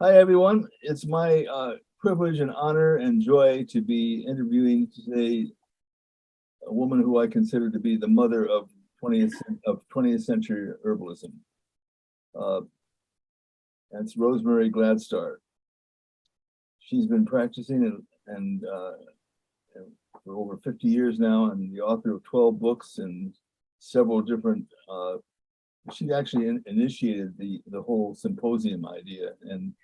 Hi, everyone. It's my privilege and honor and joy to be interviewing today a woman who I consider to be the mother of 20th century herbalism. Uh, that's Rosemary Gladstar. She's been practicing and for over 50 years now, and the author of 12 books and several different. She actually initiated the whole symposium idea, and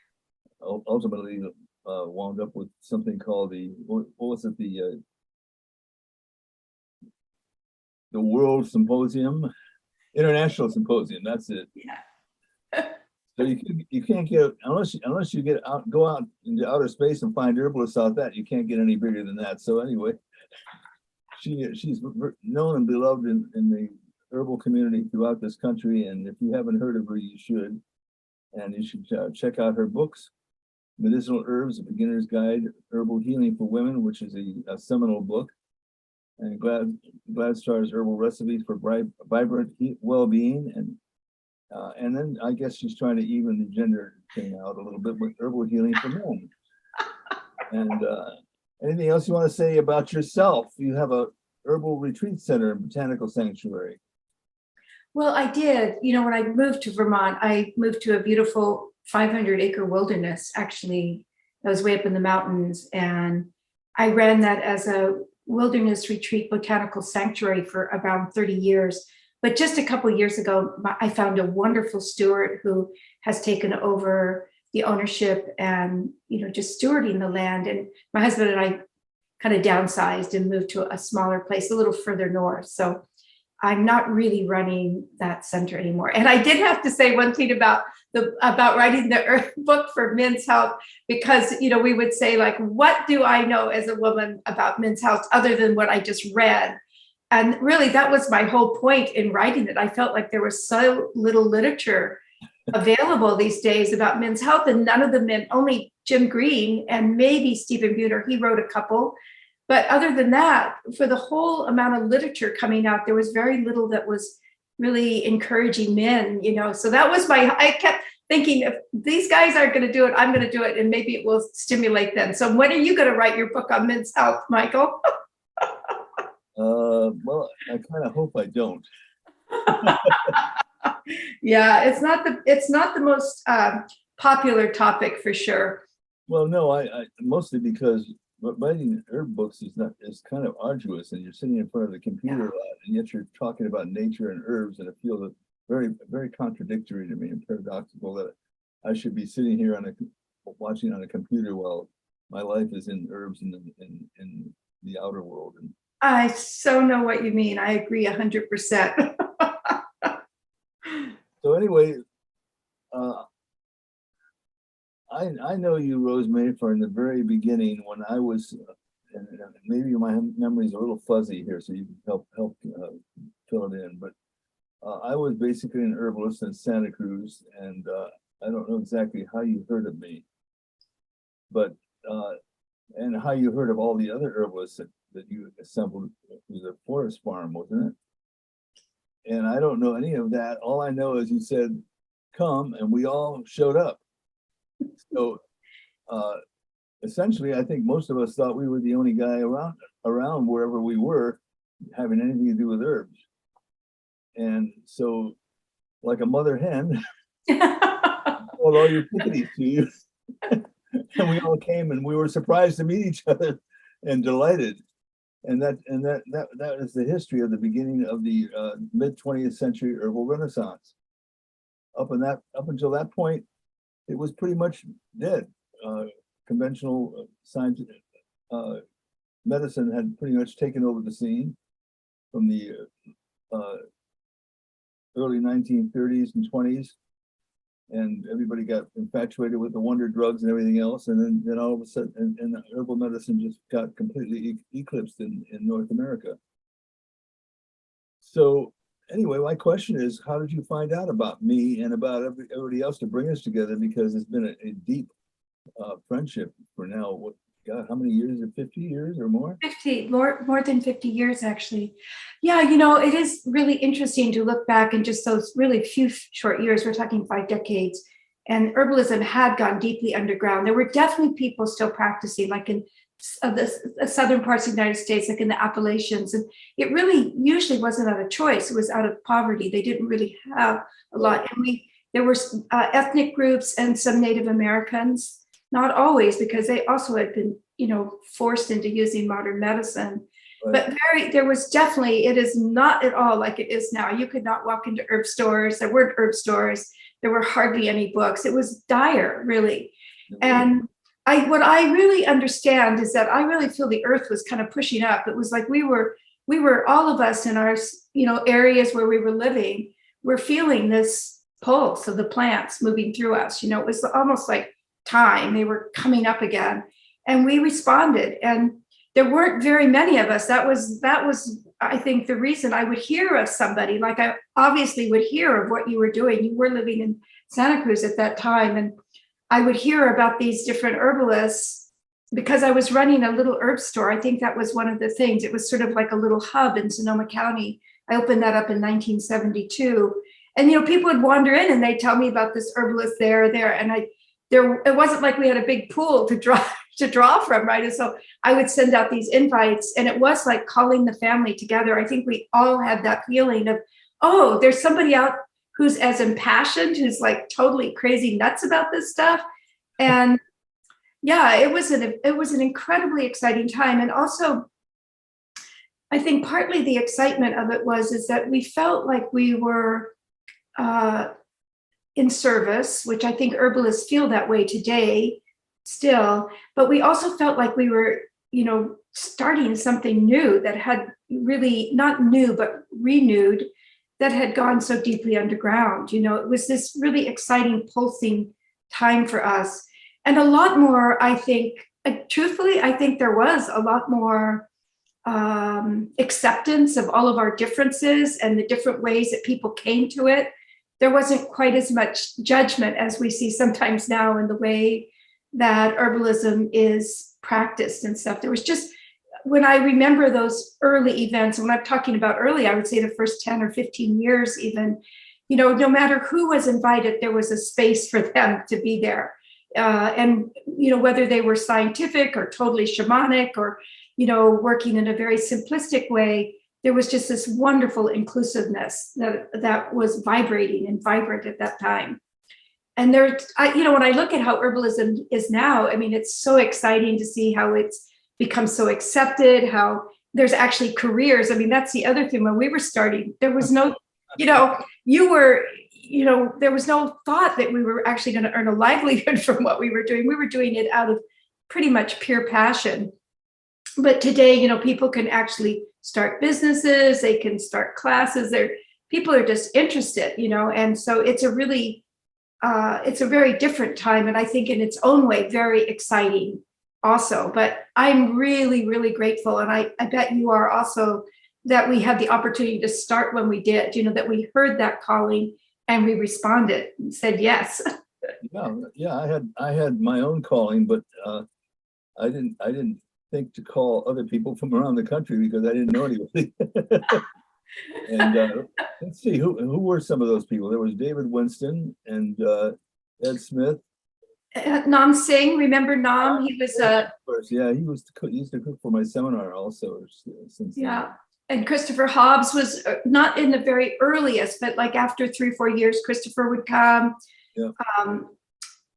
ultimately wound up with something called what was it, the World Symposium, International Symposium. That's it. Yeah. So you can't get, unless you go out into outer space and find herbalists out that, you can't get any bigger than that. So anyway, she's known and beloved in the herbal community throughout this country, and if you haven't heard of her, you should. And you should check out her books: Medicinal Herbs: A Beginner's Guide, Herbal Healing for Women, which is a seminal book, and Gladstar's Herbal Recipes for Vibrant Well-Being, and then I guess she's trying to even the gender thing out a little bit with Herbal Healing for Men. And anything else you want to say about yourself? You have a herbal retreat center and botanical sanctuary. Well, I did. When I moved to Vermont, I moved to a beautiful 500-acre wilderness. Actually, I was way up in the mountains, and I ran that as a wilderness retreat botanical sanctuary for around 30 years. But just a couple of years ago, I found a wonderful steward who has taken over the ownership and, just stewarding the land. And my husband and I kind of downsized and moved to a smaller place a little further north. So I'm not really running that center anymore. And I did have to say one thing about writing the book for men's health, because we would say, like, what do I know as a woman about men's health other than what I just read? And really, that was my whole point in writing it. I felt like there was so little literature available these days about men's health, and none of the men, only Jim Green and maybe Stephen Buhner, he wrote a couple. But other than that, for the whole amount of literature coming out, there was very little that was really encouraging men, So that was I kept thinking, if these guys aren't going to do it, I'm going to do it, and maybe it will stimulate them. So when are you going to write your book on men's health, Michael? Well, I kind of hope I don't. Yeah, it's not the most popular topic for sure. Well, no, I mostly because writing herb books is kind of arduous, and you're sitting in front of the computer a lot, and yet you're talking about nature and herbs in a field that's very, very contradictory to me and paradoxical, that I should be sitting here watching on a computer while my life is in herbs in the outer world. And I so know what you mean. I agree 100%. so anyway, I know you, Rosemary, from the very beginning when I was, and maybe my memory is a little fuzzy here, so you can help fill it in. But I was basically an herbalist in Santa Cruz, and I don't know exactly how you heard of me, but and how you heard of all the other herbalists that you assembled. It was a forest farm, wasn't it? And I don't know any of that. All I know is you said, come, and we all showed up. So essentially, I think most of us thought we were the only guy around wherever we were having anything to do with herbs. And so, like a mother hen, called all your pickaninnies to you. And we all came, and we were surprised to meet each other and delighted. And that is the history of the beginning of the mid 20th century herbal renaissance. Up until that point, it was pretty much dead. Conventional scientific medicine had pretty much taken over the scene from the early 1930s and 20s, and everybody got infatuated with the wonder drugs and everything else, and then all of a sudden, and herbal medicine just got completely eclipsed in North America. So anyway, my question is, how did you find out about me and about everybody else to bring us together? Because it's been a deep friendship for now. What, God, how many years is it? 50 years or more? 50, more than 50 years, actually. Yeah, it is really interesting to look back in just those really few short years. We're talking 5 decades, and herbalism had gone deeply underground. There were definitely people still practicing, like in the southern parts of the United States, like in the Appalachians. And it really usually wasn't out of choice. It was out of poverty. They didn't really have a lot. And there were ethnic groups and some Native Americans, not always, because they also had been, forced into using modern medicine. Right. But there was definitely, it is not at all like it is now. You could not walk into herb stores. There weren't herb stores. There were hardly any books. It was dire, really. And what I really understand is that I really feel the earth was kind of pushing up. It was like we were all of us in our, areas where we were living, we're feeling this pulse of the plants moving through us. It was almost like time. They were coming up again, and we responded. And there weren't very many of us. That was, I think, the reason. I would hear of somebody, like I obviously would hear of what you were doing. You were living in Santa Cruz at that time, and I would hear about these different herbalists because I was running a little herb store. I think that was one of the things. It was sort of like a little hub in Sonoma County. I opened that up in 1972. And, people would wander in and they'd tell me about this herbalist there. And it wasn't like we had a big pool to draw from, right? And so I would send out these invites, and it was like calling the family together. I think we all had that feeling of, oh, there's somebody out who's as impassioned, who's like totally crazy nuts about this stuff. And yeah, it was an incredibly exciting time. And also, I think partly the excitement of it is that we felt like we were in service, which I think herbalists feel that way today still, but we also felt like we were, starting something new that had really, not new, but renewed, that had gone so deeply underground. It was this really exciting, pulsing time for us. And a lot more, I think, truthfully, I think there was a lot more acceptance of all of our differences and the different ways that people came to it. There wasn't quite as much judgment as we see sometimes now in the way that herbalism is practiced and stuff. There was just, when I remember those early events, and when I'm talking about early, I would say the first 10 or 15 years even, no matter who was invited, there was a space for them to be there. And, whether they were scientific or totally shamanic or, working in a very simplistic way, there was just this wonderful inclusiveness that was vibrating and vibrant at that time. And when I look at how herbalism is now, I mean, it's so exciting to see how it's become so accepted, how there's actually careers. I mean, that's the other thing. When we were starting, there was no, there was no thought that we were actually going to earn a livelihood from what we were doing. We were doing it out of pretty much pure passion. But today, people can actually start businesses, they can start classes, people are just interested, and so it's a really, it's a very different time. And I think in its own way, very exciting also. But I'm really, really grateful. And I bet you are also, that we had the opportunity to start when we did, that we heard that calling and we responded and said yes. Yeah. I had my own calling, but I didn't think to call other people from around the country because I didn't know anybody. And let's see, who were some of those people? There was David Winston and Ed Smith. Nam Singh, remember Nam? He was of course, yeah, he used to cook for my seminar also. Since yeah. And Christopher Hobbs was not in the very earliest, but like after 3 or 4 years, Christopher would come. Yeah.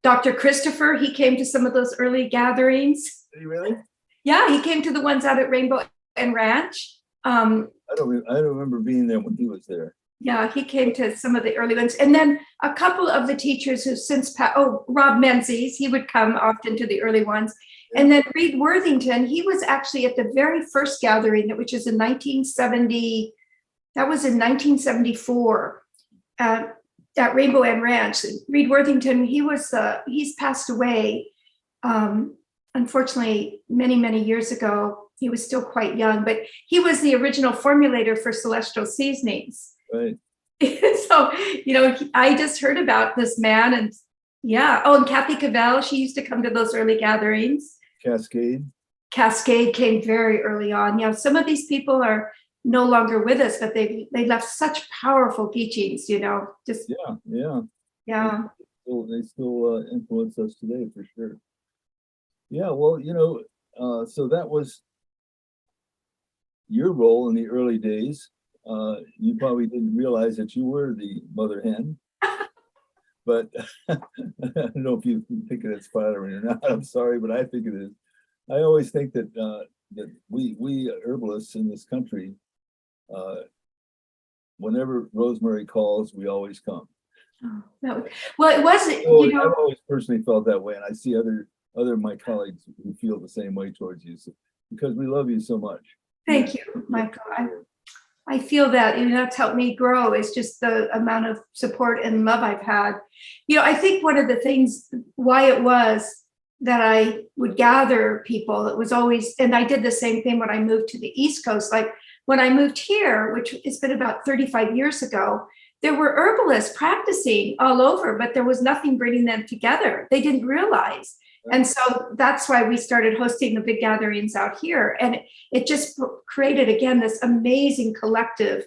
Dr. Christopher, he came to some of those early gatherings. Did he really? Yeah, he came to the ones out at Rainbow and Ranch. I don't remember being there when he was there. Yeah, he came to some of the early ones. And then a couple of the teachers who since passed, Rob Menzies, he would come often to the early ones. Yeah. And then Reed Worthington, he was actually at the very first gathering, which is in 1970, that was in 1974 at Rainbow and Ranch. Reed Worthington, he's passed away, unfortunately, many, many years ago. He was still quite young, but he was the original formulator for Celestial Seasonings. Right. So, I just heard about this man, and yeah. Oh, and Kathy Cavell, she used to come to those early gatherings. Cascade came very early on. Yeah, some of these people are no longer with us, but they left such powerful teachings, just. Yeah. Yeah. they still influence us today for sure. Yeah, well, so that was your role in the early days. You probably didn't realize that you were the mother hen, but I don't know if you think it's flattering or not. I'm sorry, but I think it is. I always think that that we herbalists in this country, whenever Rosemary calls, we always come. Oh, no. Well, it wasn't, So you know, I've always personally felt that way, and I see other of my colleagues who feel the same way towards you, so, because we love you so much. thank you, Michael. I feel that, that's helped me grow, is just the amount of support and love I've had. I think one of the things why it was that I would gather people, it was always, and I did the same thing when I moved to the East Coast. Like when I moved here, which it's been about 35 years ago, there were herbalists practicing all over, but there was nothing bringing them together. They didn't realize. And so that's why we started hosting the big gatherings out here. And it just created, again, this amazing collective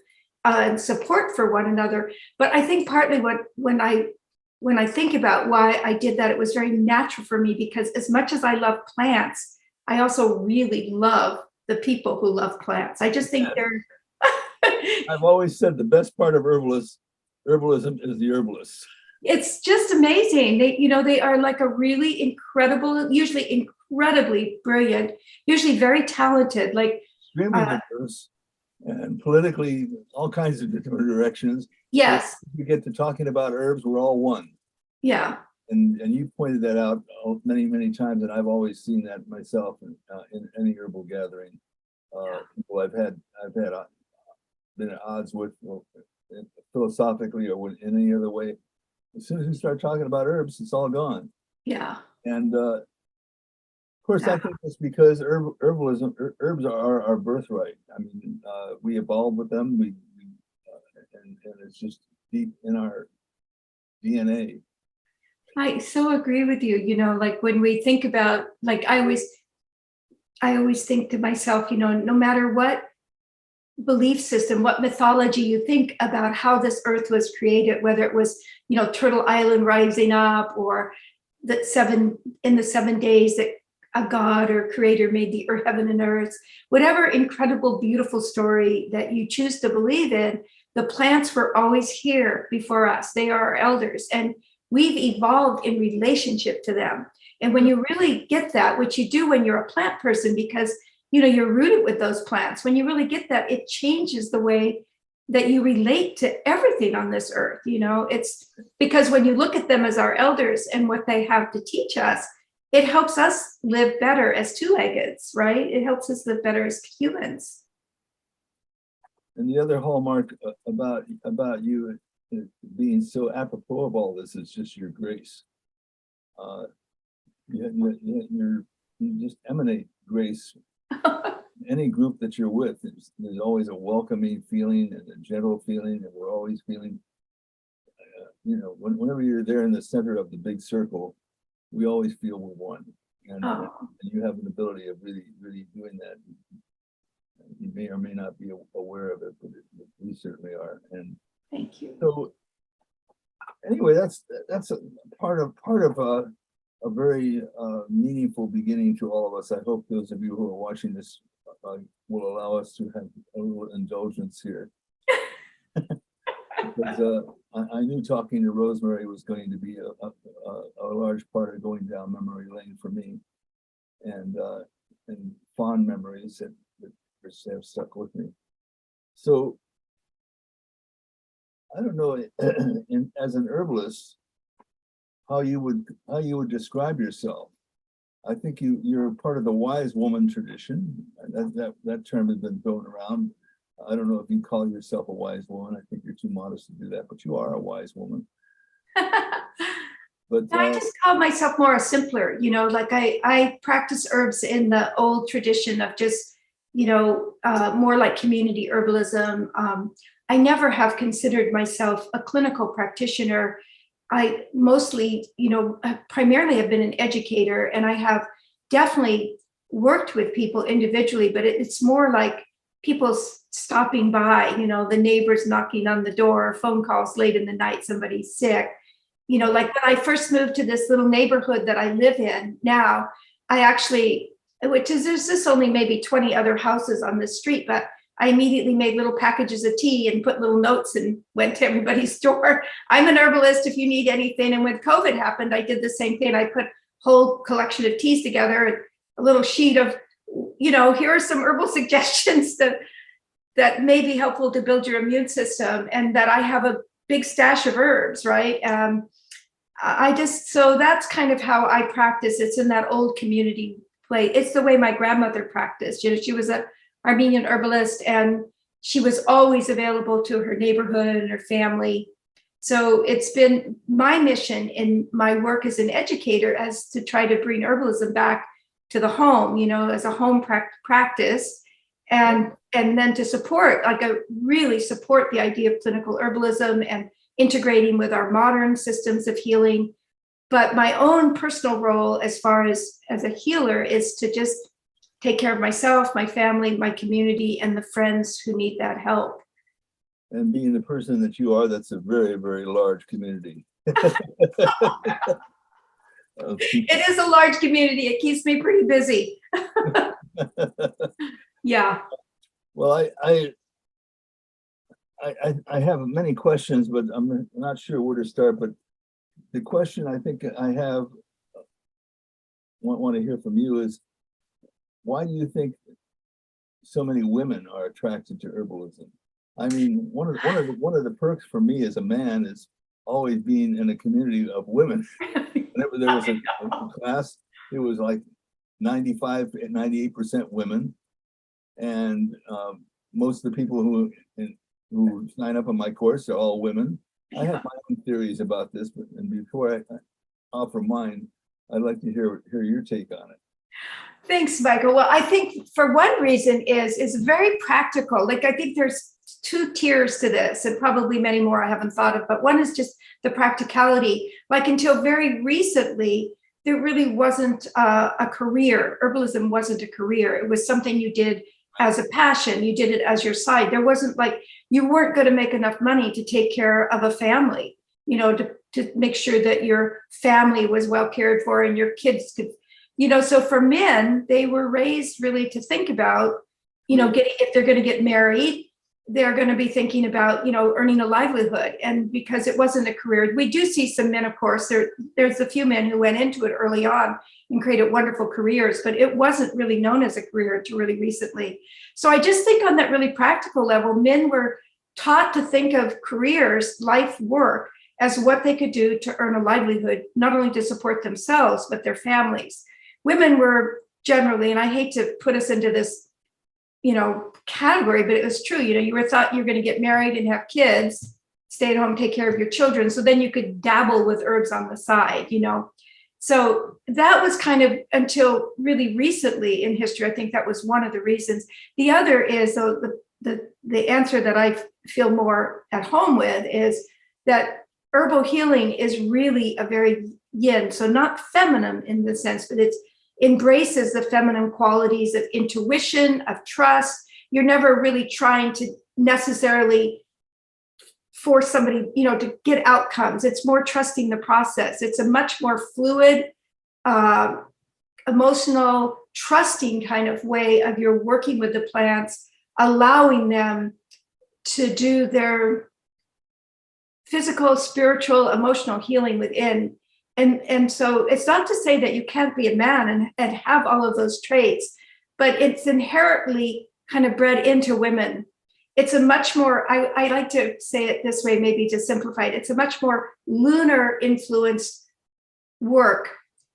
support for one another. But I think partly when I think about why I did that, it was very natural for me, because as much as I love plants, I also really love the people who love plants. I just think they're I've always said the best part of herbalism is the herbalists. It's just amazing. They are like a really incredible, usually incredibly brilliant, usually very talented, like Extremely diverse and politically all kinds of different directions. yes. If we get to talking about herbs, we're all one. Yeah. And you pointed that out many, many times, and I've always seen that myself in any herbal gathering. People I've been at odds with, philosophically or in any other way. As soon as we start talking about herbs, it's all gone. Yeah. And of course, I think it's because herbs are our birthright. I mean, we evolved with them. And it's just deep in our DNA. I so agree with you. Like when we think about, like I always think to myself, no matter what belief system, what mythology you think about how this earth was created, whether it was, Turtle Island rising up, or in the 7 days that a god or creator made the earth, heaven and earth, whatever incredible, beautiful story that you choose to believe in, the plants were always here before us. They are our elders, and we've evolved in relationship to them. And when you really get that, which you do when you're a plant person, because you're rooted with those plants. When you really get that, it changes the way that you relate to everything on this earth. It's because when you look at them as our elders and what they have to teach us, it helps us live better as two-leggeds, right? It helps us live better as humans. And the other hallmark about you being so apropos of all this is just your grace. You just emanate grace. Any group that you're with, there's always a welcoming feeling and a gentle feeling, and we're always feeling, whenever you're there in the center of the big circle, we always feel we're one. And you have an ability of really, really doing that. You may or may not be aware of it, but we certainly are. And thank you. So, anyway, that's a part of a very meaningful beginning to all of us. I hope those of you who are watching this will allow us to have a little indulgence here. Because I knew talking to Rosemary was going to be a large part of going down memory lane for me, and fond memories that have stuck with me. So I don't know, as an herbalist, how you would describe yourself. I think you're part of the wise woman tradition. That term has been thrown around. I don't know if you call yourself a wise woman. I think you're too modest to do that, but you are a wise woman. But I just call myself more a simpler, like I practice herbs in the old tradition of just, more like community herbalism. I never have considered myself a clinical practitioner. I mostly, primarily have been an educator, and I have definitely worked with people individually, but it's more like people stopping by, the neighbors knocking on the door, phone calls late in the night, somebody's sick. Like when I first moved to this little neighborhood that I live in now, I actually, there's just only maybe 20 other houses on this street, but I immediately made little packages of tea and put little notes and went to everybody's door. I'm an herbalist if you need anything. And when COVID happened, I did the same thing. I put a whole collection of teas together and a little sheet of, here are some herbal suggestions that may be helpful to build your immune system, and that I have a big stash of herbs, right? So that's kind of how I practice. It's in that old community play. It's the way my grandmother practiced. She was an Armenian herbalist, and she was always available to her neighborhood and her family. So it's been my mission in my work as an educator as to try to bring herbalism back to the home, as a home practice, and then to support, really support the idea of clinical herbalism and integrating with our modern systems of healing. But my own personal role as far as a healer is to just take care of myself, my family, my community, and the friends who need that help. And being the person that you are, that's a very, very large community. It is a large community. It keeps me pretty busy. Yeah. Well, I have many questions, but I'm not sure where to start. But the question I think I have, want to hear from you is, why do you think so many women are attracted to herbalism? I mean, one of the perks for me as a man is always being in a community of women. Whenever there was a class, it was like 95 and 98% women, and most of the people who sign up on my course are all women. I have my own theories about this, and before I offer mine, I'd like to hear your take on it. Thanks, Michael. Well, I think for one reason is very practical. I think there's two tiers to this, and probably many more I haven't thought of, but one is just the practicality. Until very recently, there really wasn't a career. Herbalism wasn't a career. It was something you did as a passion. You did it as your side. There wasn't you weren't going to make enough money to take care of a family, to make sure that your family was well cared for and your kids could, so for men, they were raised really to think about, if they're going to get married, they're going to be thinking about, earning a livelihood. And because it wasn't a career, we do see some men, of course, there's a few men who went into it early on and created wonderful careers, but it wasn't really known as a career until really recently. So I just think on that really practical level, men were taught to think of careers, life work, as what they could do to earn a livelihood, not only to support themselves, but their families. Women were generally, and I hate to put us into this, category, but it was true. You were thought you're going to get married and have kids, stay at home, take care of your children. So then you could dabble with herbs on the side, So that was kind of until really recently in history. I think that was one of the reasons. The other is the answer that I feel more at home with is that herbal healing is really a very yin, so not feminine in the sense, but it embraces the feminine qualities of intuition, of trust. You're never really trying to necessarily force somebody, to get outcomes. It's more trusting the process. It's a much more fluid, emotional, trusting kind of way of your working with the plants, allowing them to do their physical, spiritual, emotional healing within. And so it's not to say that you can't be a man and have all of those traits, but it's inherently kind of bred into women. It's a much more, I like to say it this way, maybe to simplify it, it's a much more lunar influenced work,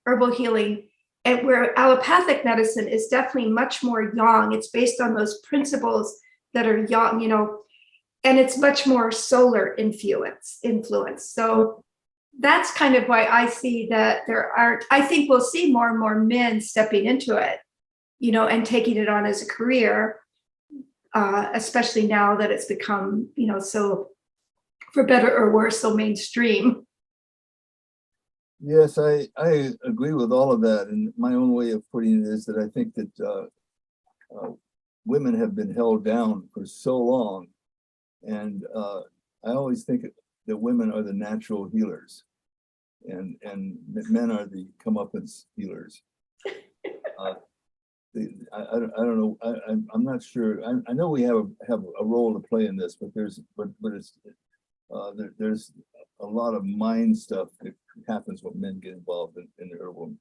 herbal healing, and where allopathic medicine is definitely much more yang. It's based on those principles that are yang, and it's much more solar influence. So that's kind of why I see that I think we'll see more and more men stepping into it, and taking it on as a career, especially now that it's become, so for better or worse, so mainstream. Yes, I agree with all of that. And my own way of putting it is that I think that women have been held down for so long. And I always think that women are the natural healers. and men are the comeuppance healers. Uh, I don't know. I'm not sure. I know we have a role to play in this, but there's a lot of mind stuff that happens when men get involved in the herbal.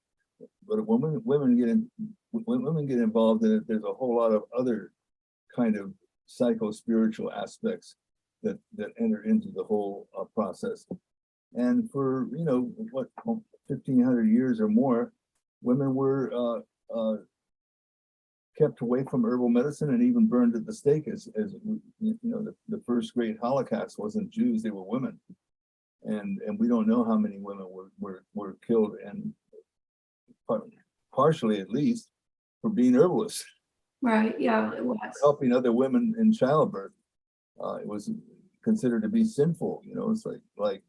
But when women get involved in it, there's a whole lot of other kind of psycho-spiritual aspects that enter into the whole process. And for 1,500 years or more, women were kept away from herbal medicine and even burned at the stake. As the first great Holocaust wasn't Jews, they were women, and we don't know how many women were killed, and partially at least for being herbalists. Right, yeah, it was. Helping other women in childbirth. It was considered to be sinful. It's like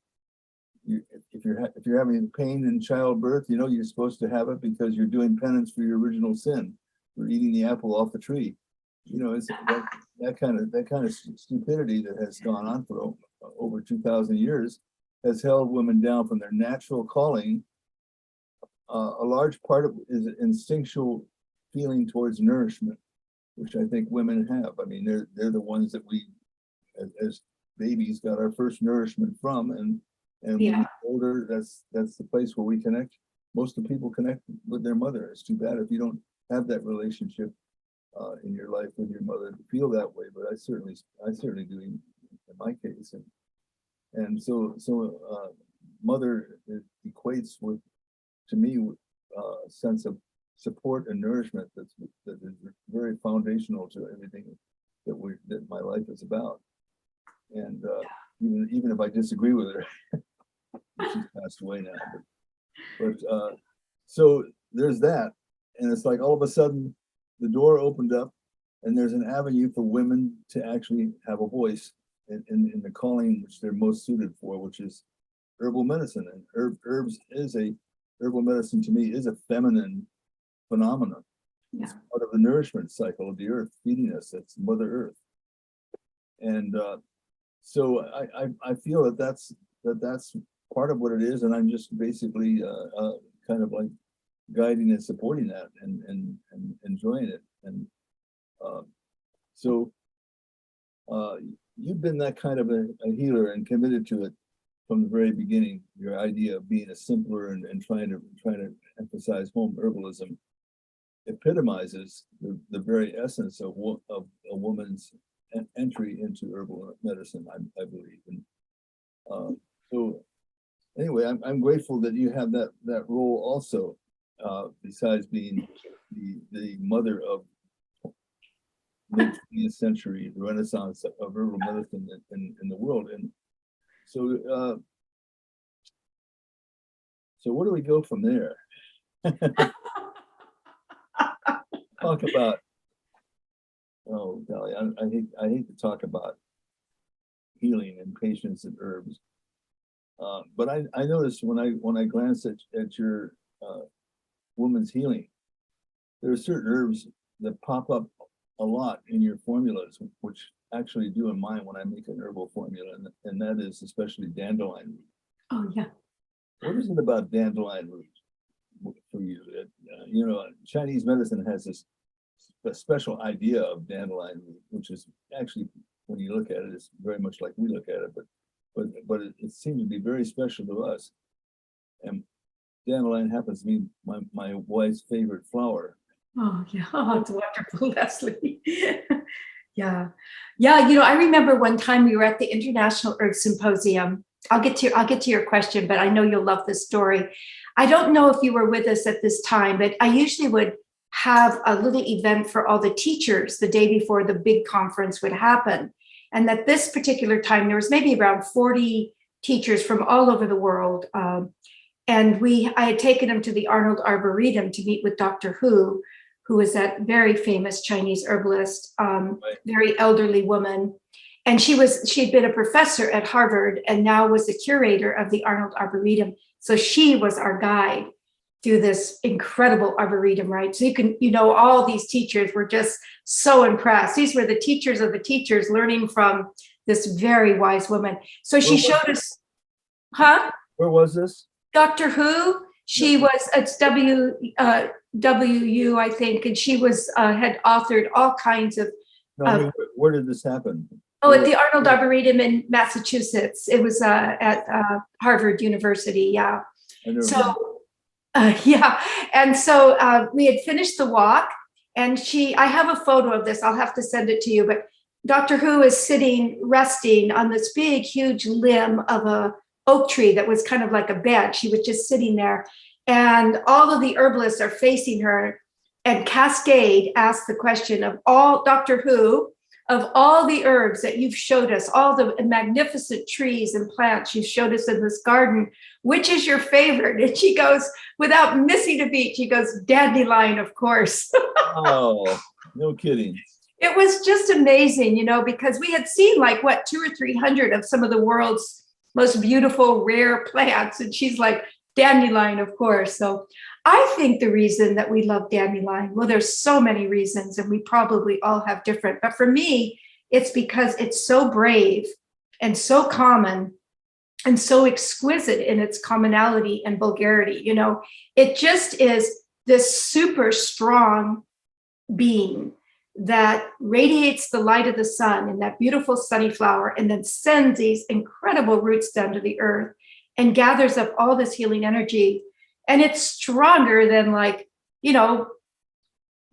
if you're having pain in childbirth, you're supposed to have it because you're doing penance for your original sin, for eating the apple off the tree. It's that kind of stupidity that has gone on for over 2,000 years has held women down from their natural calling. A large part of it is instinctual feeling towards nourishment, which I think women have. I mean, they're the ones that we, as babies, got our first nourishment from, and when we get older, that's the place where we connect. Most of the people connect with their mother. It's too bad if you don't have that relationship in your life with your mother to feel that way. But I certainly do in my case, and so mother equates with, to me, a sense of support and nourishment that is very foundational to everything that my life is about. And even if I disagree with her, she's passed away now. But so there's that, and it's like all of a sudden the door opened up, and there's an avenue for women to actually have a voice in the calling which they're most suited for, which is herbal medicine. And herbal medicine to me is a feminine phenomenon. Yeah. It's part of the nourishment cycle of the earth, feeding us. That's Mother Earth. And so I feel that that's part of what it is, and I'm just basically kind of like guiding and supporting that and enjoying it. And so you've been that kind of a healer and committed to it from the very beginning. Your idea of being a simpler and trying to emphasize home herbalism epitomizes the very essence of a woman's entry into herbal medicine, I believe. And so anyway, I'm grateful that you have that role also, besides being the mother of mid-20th century renaissance of herbal medicine in the world. And so where do we go from there? Talk about, oh golly, I hate to talk about healing and patience and herbs, but I noticed when I glanced at your woman's healing, there are certain herbs that pop up a lot in your formulas, which actually do in mine when I make an herbal formula, and that is especially dandelion root. Oh yeah. What is it about dandelion root for you? Chinese medicine has a special idea of dandelion root, which is actually, when you look at it, it's very much like we look at it, but it seems to be very special to us. And dandelion happens to be my wife's favorite flower. Oh yeah, oh, it's wonderful, Leslie. Yeah. I remember one time we were at the International Herb Symposium. I'll get to your question, but I know you'll love this story. I don't know if you were with us at this time, but I usually would have a little event for all the teachers the day before the big conference would happen. And at this particular time, there was maybe around 40 teachers from all over the world. And I had taken them to the Arnold Arboretum to meet with Dr. Hu was that very famous Chinese herbalist, very elderly woman. And she'd been a professor at Harvard and now was the curator of the Arnold Arboretum. So she was our guide through this incredible arboretum, right? So all these teachers were just so impressed. These were the teachers of the teachers learning from this very wise woman. So she showed us, huh? Where was this? Doctor Who. She was, it's WU, I think, and she was had authored all kinds of. No, I mean, where did this happen? Oh, at the Arnold Arboretum in Massachusetts. It was at Harvard University. Yeah. So, yeah. And so we had finished the walk, and I have a photo of this. I'll have to send it to you. But Dr. Who is sitting, resting on this big, huge limb of a oak tree that was kind of like a bench. She was just sitting there, and all of the herbalists are facing her. And Cascade asked the question of all, Dr. Who, of all the herbs that you've showed us, all the magnificent trees and plants you showed us in this garden, which is your favorite? And she goes, without missing a beat, she goes, dandelion, of course. Oh, no kidding. It was just amazing, because we had seen like, what, 200 or 300 of some of the world's most beautiful, rare plants. And she's like, dandelion, of course. So I think the reason that we love dandelion, well, there's so many reasons, and we probably all have different, but for me, it's because it's so brave and so common and so exquisite in its commonality and vulgarity. It just is this super strong being that radiates the light of the sun in that beautiful sunny flower, and then sends these incredible roots down to the earth and gathers up all this healing energy. And it's stronger than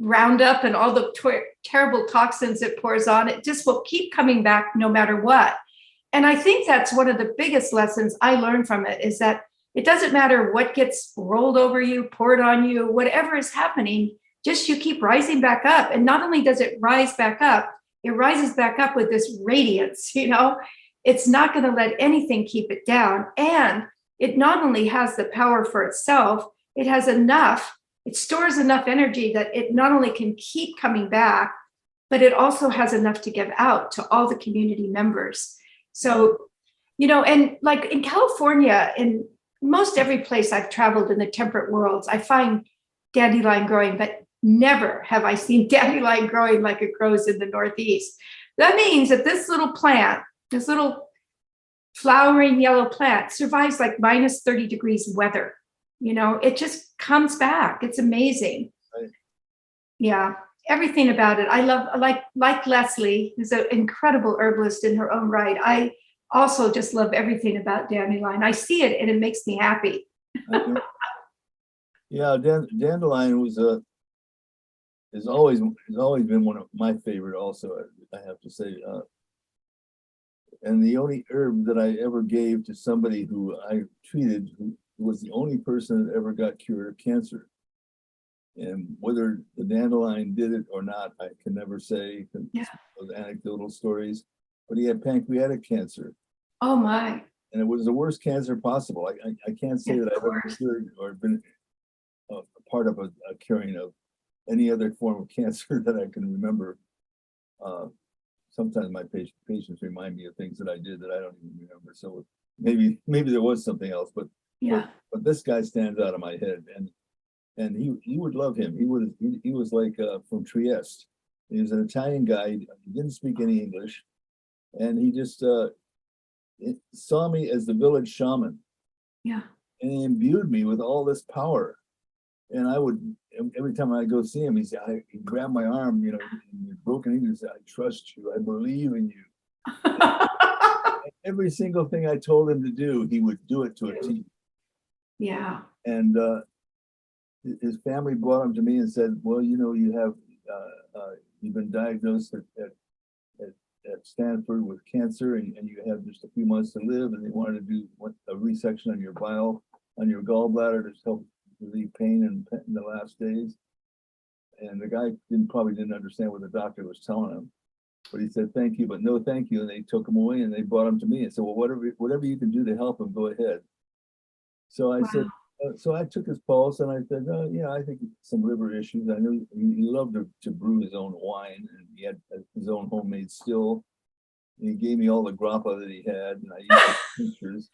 Roundup and all the terrible toxins it pours on. It just will keep coming back no matter what. And I think that's one of the biggest lessons I learned from it, is that it doesn't matter what gets rolled over you, poured on you, whatever is happening, just you keep rising back up. And not only does it rise back up, it rises back up with this radiance, It's not going to let anything keep it down. And it not only has the power for itself, it stores enough energy that it not only can keep coming back, but it also has enough to give out to all the community members. So, and like in California, in most every place I've traveled in the temperate worlds, I find dandelion growing, but never have I seen dandelion growing like it grows in the Northeast. That means that this little plant, this little flowering yellow plant, survives like minus 30 degrees weather. It just comes back. It's amazing. Right. Yeah, everything about it. I love, like Leslie, who's an incredible herbalist in her own right. I also just love everything about dandelion. I see it and it makes me happy. Yeah, dandelion has always been one of my favorite. Also, I have to say. And the only herb that I ever gave to somebody who I treated, who was the only person that ever got cured of cancer. And whether the dandelion did it or not, I can never say. Yeah. Those anecdotal stories. But he had pancreatic cancer. Oh my. And it was the worst cancer possible. I can't say that I've ever cured or been a part of a curing of any other form of cancer that I can remember. Sometimes my patients remind me of things that I did that I don't even remember. So maybe there was something else, but yeah. But this guy stands out of my head, and you would love him. He was like from Trieste. He was an Italian guy. He didn't speak any English, and he just saw me as the village shaman. Yeah. And he imbued me with all this power. And I would, every time I go see him, he'd grab my arm, in broken English, say, I trust you, I believe in you. Every single thing I told him to do, he would do it to a T. Yeah. And his family brought him to me and said, well, you've been diagnosed at Stanford with cancer, and you have just a few months to live, and they wanted to do a resection on your gallbladder to help relieve pain in the last days. And the guy probably didn't understand what the doctor was telling him, but he said thank you, but no thank you. And they took him away and they brought him to me and said, well, whatever you can do to help him, go ahead. So I said, so I took his pulse and I said, I think some liver issues. I knew he loved to brew his own wine, and he had his own homemade still. And he gave me all the grappa that he had, and I used the pictures.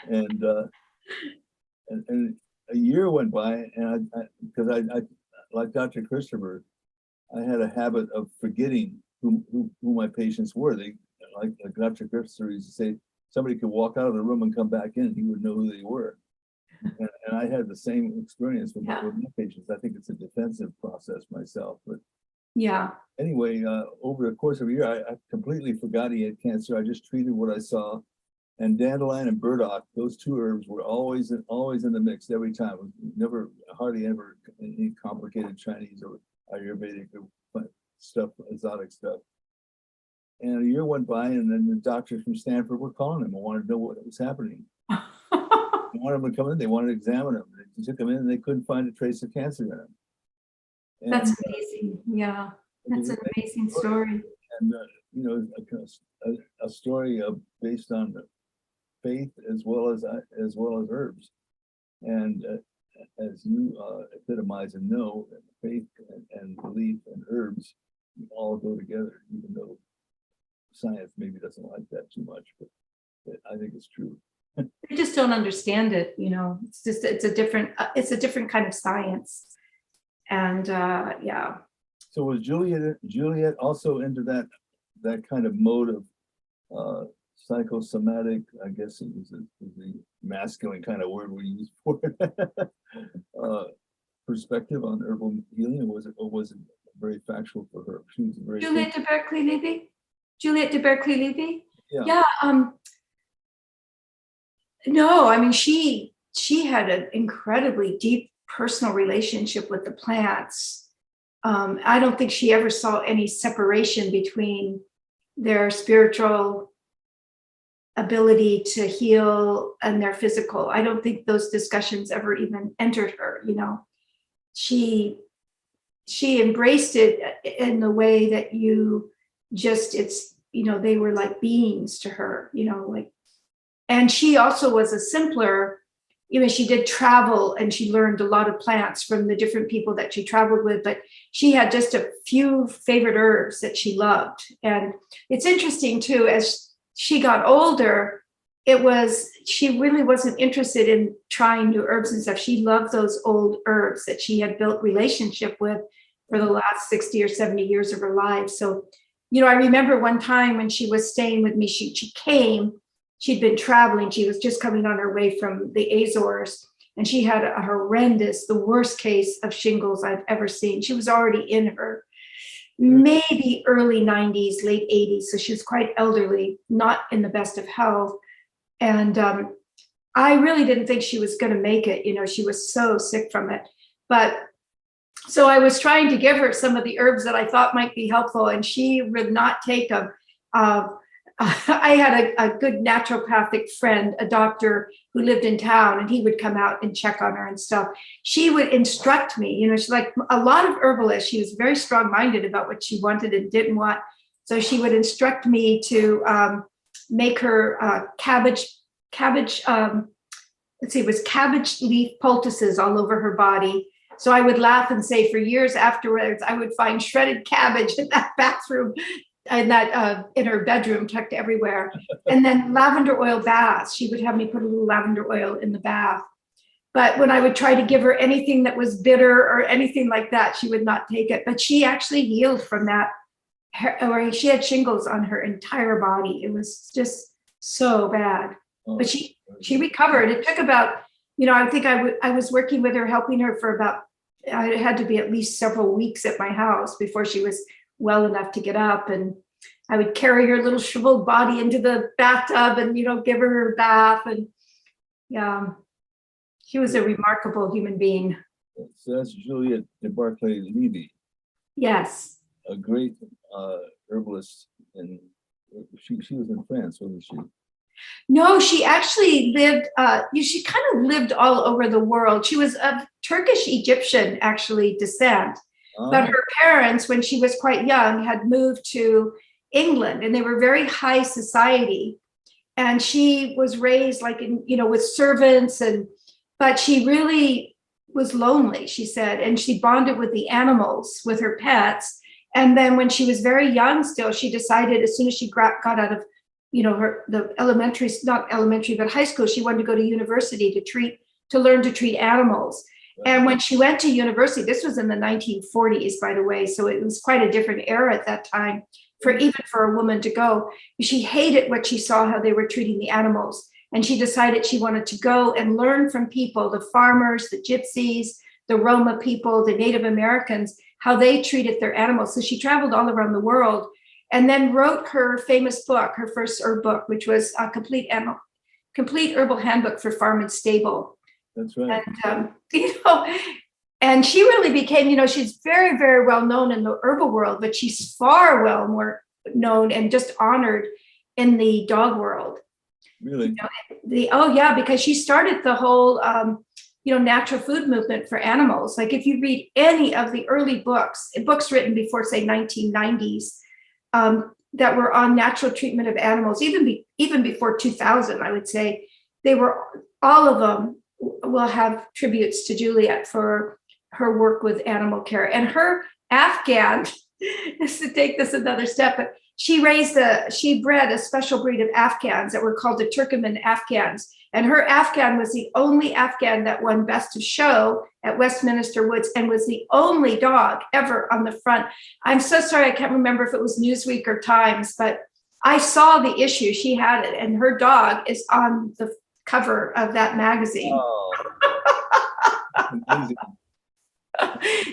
And a year went by, and because I like Dr. Christopher, I had a habit of forgetting who my patients were. They like Dr. Christopher used to say, somebody could walk out of the room and come back in, he would know who they were. And I had the same experience with, Yeah. with my patients. I think it's a defensive process myself, but Yeah. anyway, over the course of a year, I completely forgot he had cancer. I just treated what I saw. And dandelion and burdock, those two herbs were always in the mix every time. Never, hardly ever any complicated Chinese or Ayurvedic stuff, exotic stuff. And a year went by, and then the doctors from Stanford were calling him. I wanted to know what was happening. They wanted him to come in. They wanted to examine him. They took him in, and they couldn't find a trace of cancer in him. And, That's amazing. Yeah, that's an amazing story. And you know, a story based on faith as well as herbs. And as you epitomize and know, faith and belief and herbs all go together, even though science maybe doesn't like that too much, but I think it's true. They just don't understand it, you know. It's a different kind of science. And yeah. So was Juliet also into that kind of mode of psychosomatic, I guess it was the masculine kind of word we use for it, perspective on herbal healing, or was it very factual for her? She was very Juliet de Berkeley-Levy? Juliet de Berkeley-Levy? Yeah. Yeah. No, I mean, she had an incredibly deep personal relationship with the plants. I don't think she ever saw any separation between their spiritual ability to heal and their physical. I don't think those discussions ever even entered her, you know. She embraced it in the way that it's, you know, they were like beings to her, you know, like, and she also was a simpler, you know, she did travel and she learned a lot of plants from the different people that she traveled with, but she had just a few favorite herbs that she loved. And it's interesting too, as she got older, she really wasn't interested in trying new herbs and stuff. She loved those old herbs that she had built relationship with for the last 60 or 70 years of her life. So, you know, I remember one time when she was staying with me, she'd been traveling. She was just coming on her way from the Azores, and she had a horrendous, the worst case of shingles I've ever seen. She was already in her maybe early 90s, late 80s. So she was quite elderly, not in the best of health. And I really didn't think she was going to make it. You know, she was so sick from it. But so I was trying to give her some of the herbs that I thought might be helpful, and she would not take them. I had a good naturopathic friend, a doctor who lived in town, and he would come out and check on her and stuff. She would instruct me, you know, she's like a lot of herbalists. She was very strong-minded about what she wanted and didn't want. So she would instruct me to make her cabbage, it was cabbage leaf poultices all over her body. So I would laugh and say for years afterwards, I would find shredded cabbage in that bathroom, and that in her bedroom, tucked everywhere. And then lavender oil baths. She would have me put a little lavender oil in the bath. But when I would try to give her anything that was bitter or anything like that, she would not take it. But she actually healed from that. She had shingles on her entire body. It was just so bad. But she recovered. It took about, you know, I think I was working with her, helping her for about, it had to be at least several weeks at my house before she was well enough to get up. And I would carry her little shriveled body into the bathtub and, you know, give her her bath. And yeah, she was a remarkable human being. So that's Juliet de Berkeley-Levy. Yes. A great herbalist, and she was in France, wasn't she? No, she actually lived, she kind of lived all over the world. She was of Turkish Egyptian, actually, descent. But her parents, when she was quite young, had moved to England, and they were very high society. And she was raised like in, you know, with servants, but she really was lonely, she said, and she bonded with the animals, with her pets. And then when she was very young still, she decided as soon as she got out of, you know, not elementary, but high school, she wanted to go to university to learn to treat animals. And when she went to university, this was in the 1940s, by the way, so it was quite a different era at that time for even for a woman to go. She hated what she saw, how they were treating the animals. And she decided she wanted to go and learn from people, the farmers, the gypsies, the Roma people, the Native Americans, how they treated their animals. So she traveled all around the world and then wrote her famous book, her first herb book, which was a complete herbal handbook for farm and stable. That's right. And, and she really became, she's very, very well known in the herbal world, but she's far well more known and just honored in the dog world. Really? Because she started the whole, natural food movement for animals. Like if you read any of the early books written before, say, 1990s, that were on natural treatment of animals, even before 2000, I would say, all of them will have tributes to Juliet for her work with animal care. And her Afghan, is to take this another step, but she bred a special breed of Afghans that were called the Turkoman Afghans. And her Afghan was the only Afghan that won Best of Show at Westminster Woods and was the only dog ever on the front. I'm so sorry, I can't remember if it was Newsweek or Times, but I saw the issue. She had it, and her dog is on the cover of that magazine. Oh. Amazing.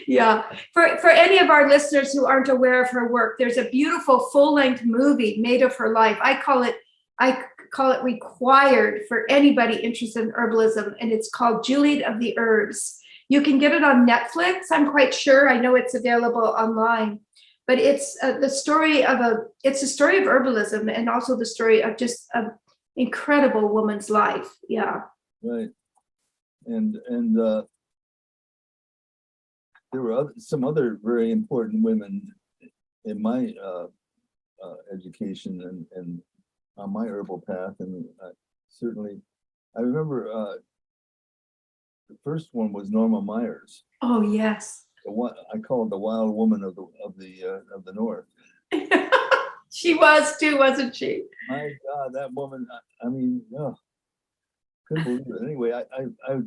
Yeah. For any of our listeners who aren't aware of her work, there's a beautiful full-length movie made of her life. I call it required for anybody interested in herbalism, and it's called Juliet of the Herbs. You can get it on Netflix, I'm quite sure. I know it's available online, but it's the story of herbalism and also the story of just an incredible woman's life. Yeah. Right. And there were some other very important women in my education and on my herbal path, and certainly I remember the first one was Norma Myers. Oh yes. I call it the wild woman of the North. She was too, wasn't she? My God, that woman! I mean, oh, couldn't believe it. Anyway, I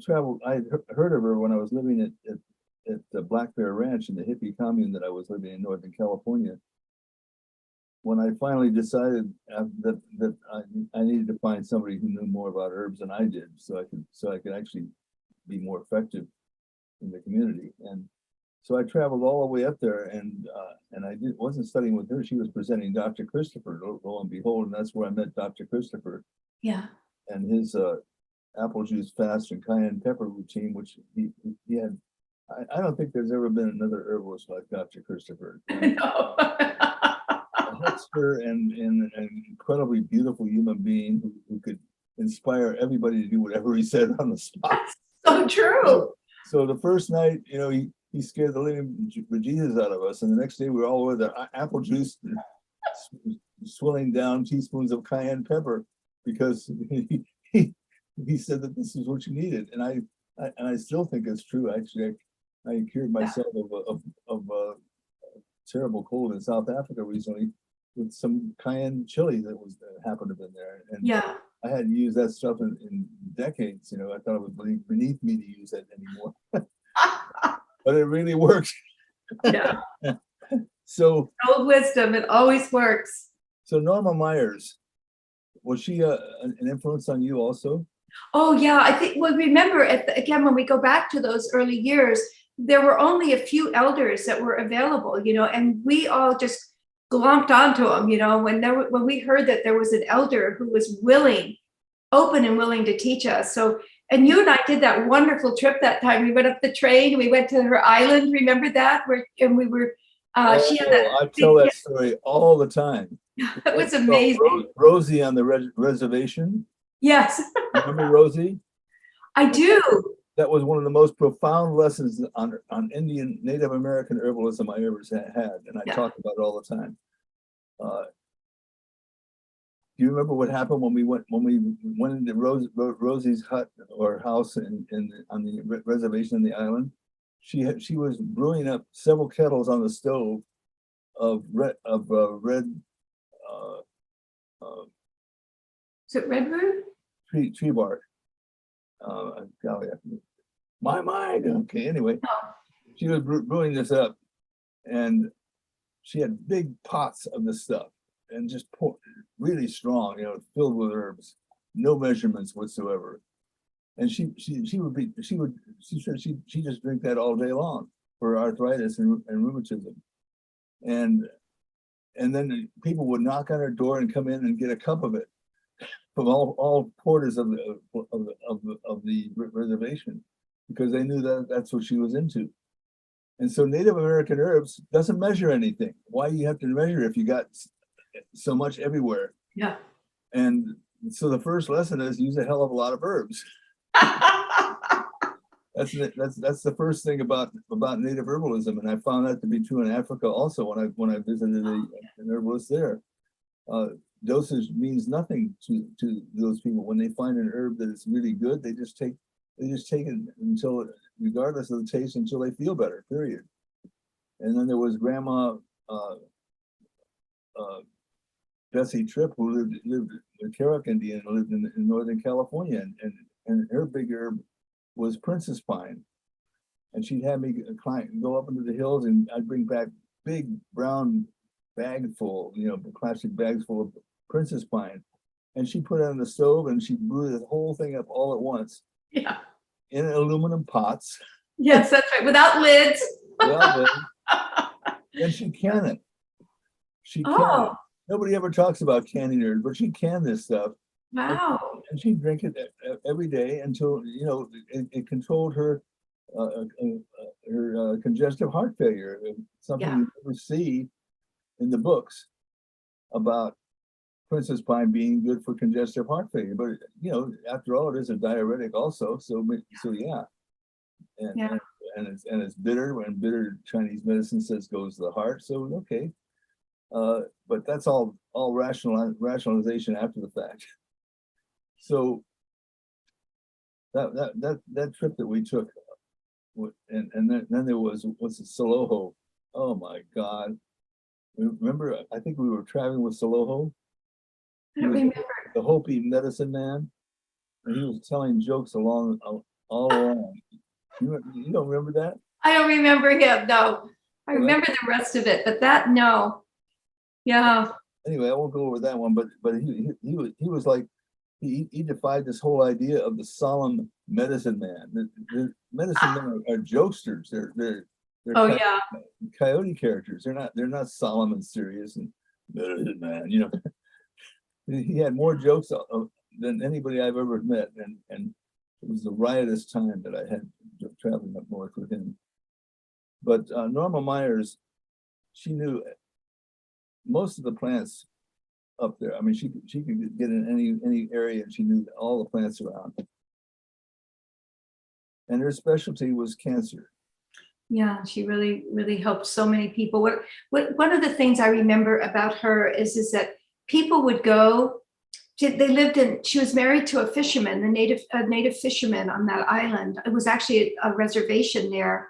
traveled. I heard of her when I was living at the Black Bear Ranch in the hippie commune that I was living in Northern California. When I finally decided that I needed to find somebody who knew more about herbs than I did, so I could actually be more effective in the community. And so I traveled all the way up there, and I wasn't studying with her. She was presenting Dr. Christopher, lo and behold, and that's where I met Dr. Christopher. Yeah. And his apple juice fast and cayenne pepper routine, which he had. I don't think there's ever been another herbalist like Dr. Christopher. No. A huckster and an incredibly beautiful human being who could inspire everybody to do whatever he said on the spot. So true. So the first night, he scared the living bejesus out of us, and the next day we were all with the apple juice swilling down teaspoons of cayenne pepper because he said that this is what you needed, and I still think it's true. Actually, I cured myself of a terrible cold in South Africa recently with some cayenne chili that happened to have been there, and Yeah. I hadn't used that stuff in decades. I thought it was beneath me to use that anymore, but it really worked. Yeah. So Old wisdom, it always works. So Norma Myers, was she an influence on you also? Oh yeah, I think. Well, remember again when we go back to those early years, there were only a few elders that were available, and we all just glomped onto them, when we heard that there was an elder who was open and willing to teach us. So, and you and I did that wonderful trip that time. We went up the train, we went to her island. Remember that? And we were. She had that. I tell that story all the time. It was amazing. Rosie on the reservation. Yes. Remember Rosie? I do. That was one of the most profound lessons on Indian Native American herbalism I ever had, and I talk about it all the time. Do you remember what happened when we went into Rosie's hut or house on the reservation in the island? She was brewing up several kettles on the stove of red. Is it red root? Tree bark. Golly, my mind. Okay, anyway, Oh, she was brewing this up, and she had big pots of this stuff, and just really strong, filled with herbs, no measurements whatsoever. And she said she just drink that all day long for arthritis and rheumatism. And then people would knock on her door and come in and get a cup of it from all quarters of the reservation, because they knew that that's what she was into. And so Native American herbs doesn't measure anything. Why do you have to measure if you got so much everywhere? yeah. And so the first lesson is use a hell of a lot of herbs. That's the first thing about native herbalism, and I found that to be true in Africa also when I visited an herbalist there. Dosage means nothing to those people. When they find an herb that is really good, they just take it until, regardless of the taste, until they feel better. Period. And then there was Grandma Bessie Tripp, who lived a Carrick Indian, lived in Northern California, and her big herb was princess pine. And she'd have me go up into the hills, and I'd bring back big brown bag full, plastic bags full of princess pine. And she put it on the stove, and she blew the whole thing up all at once. Yeah. In aluminum pots. Yes, that's right. Without lids. And she can it. She can Oh. it. Nobody ever talks about canning herbs, but she can this stuff. Wow. And she'd drink it every day until, it controlled her congestive heart failure, something you never see in the books about princess pine being good for congestive heart failure. But, after all, it is a diuretic also. So yeah. And it's bitter, and bitter Chinese medicine says goes to the heart. So, okay. But that's all rationalization after the fact. So that trip that we took, and then there was, what's it, Soloho. Oh my God. Remember, I think we were traveling with Soloho. I don't remember. The Hopi medicine man, and he was telling jokes all along. You don't remember that? I don't remember him. No, I remember the rest of it, but that, no. Yeah. Anyway, I won't go over that one, but he was like, he defied this whole idea of the solemn medicine man. The medicine men are jokesters. They're coyote characters. They're not solemn and serious and medicine man. He had more jokes than anybody I've ever met, and it was the riotous time that I had traveling up north with him. But Norma Myers, she knew most of the plants up there. I mean, she could get in any area, and she knew all the plants around. And her specialty was cancer. Yeah, she really, really helped so many people. One of the things I remember about her is that people would go. She was married to a fisherman, a native fisherman on that island. It was actually a reservation there,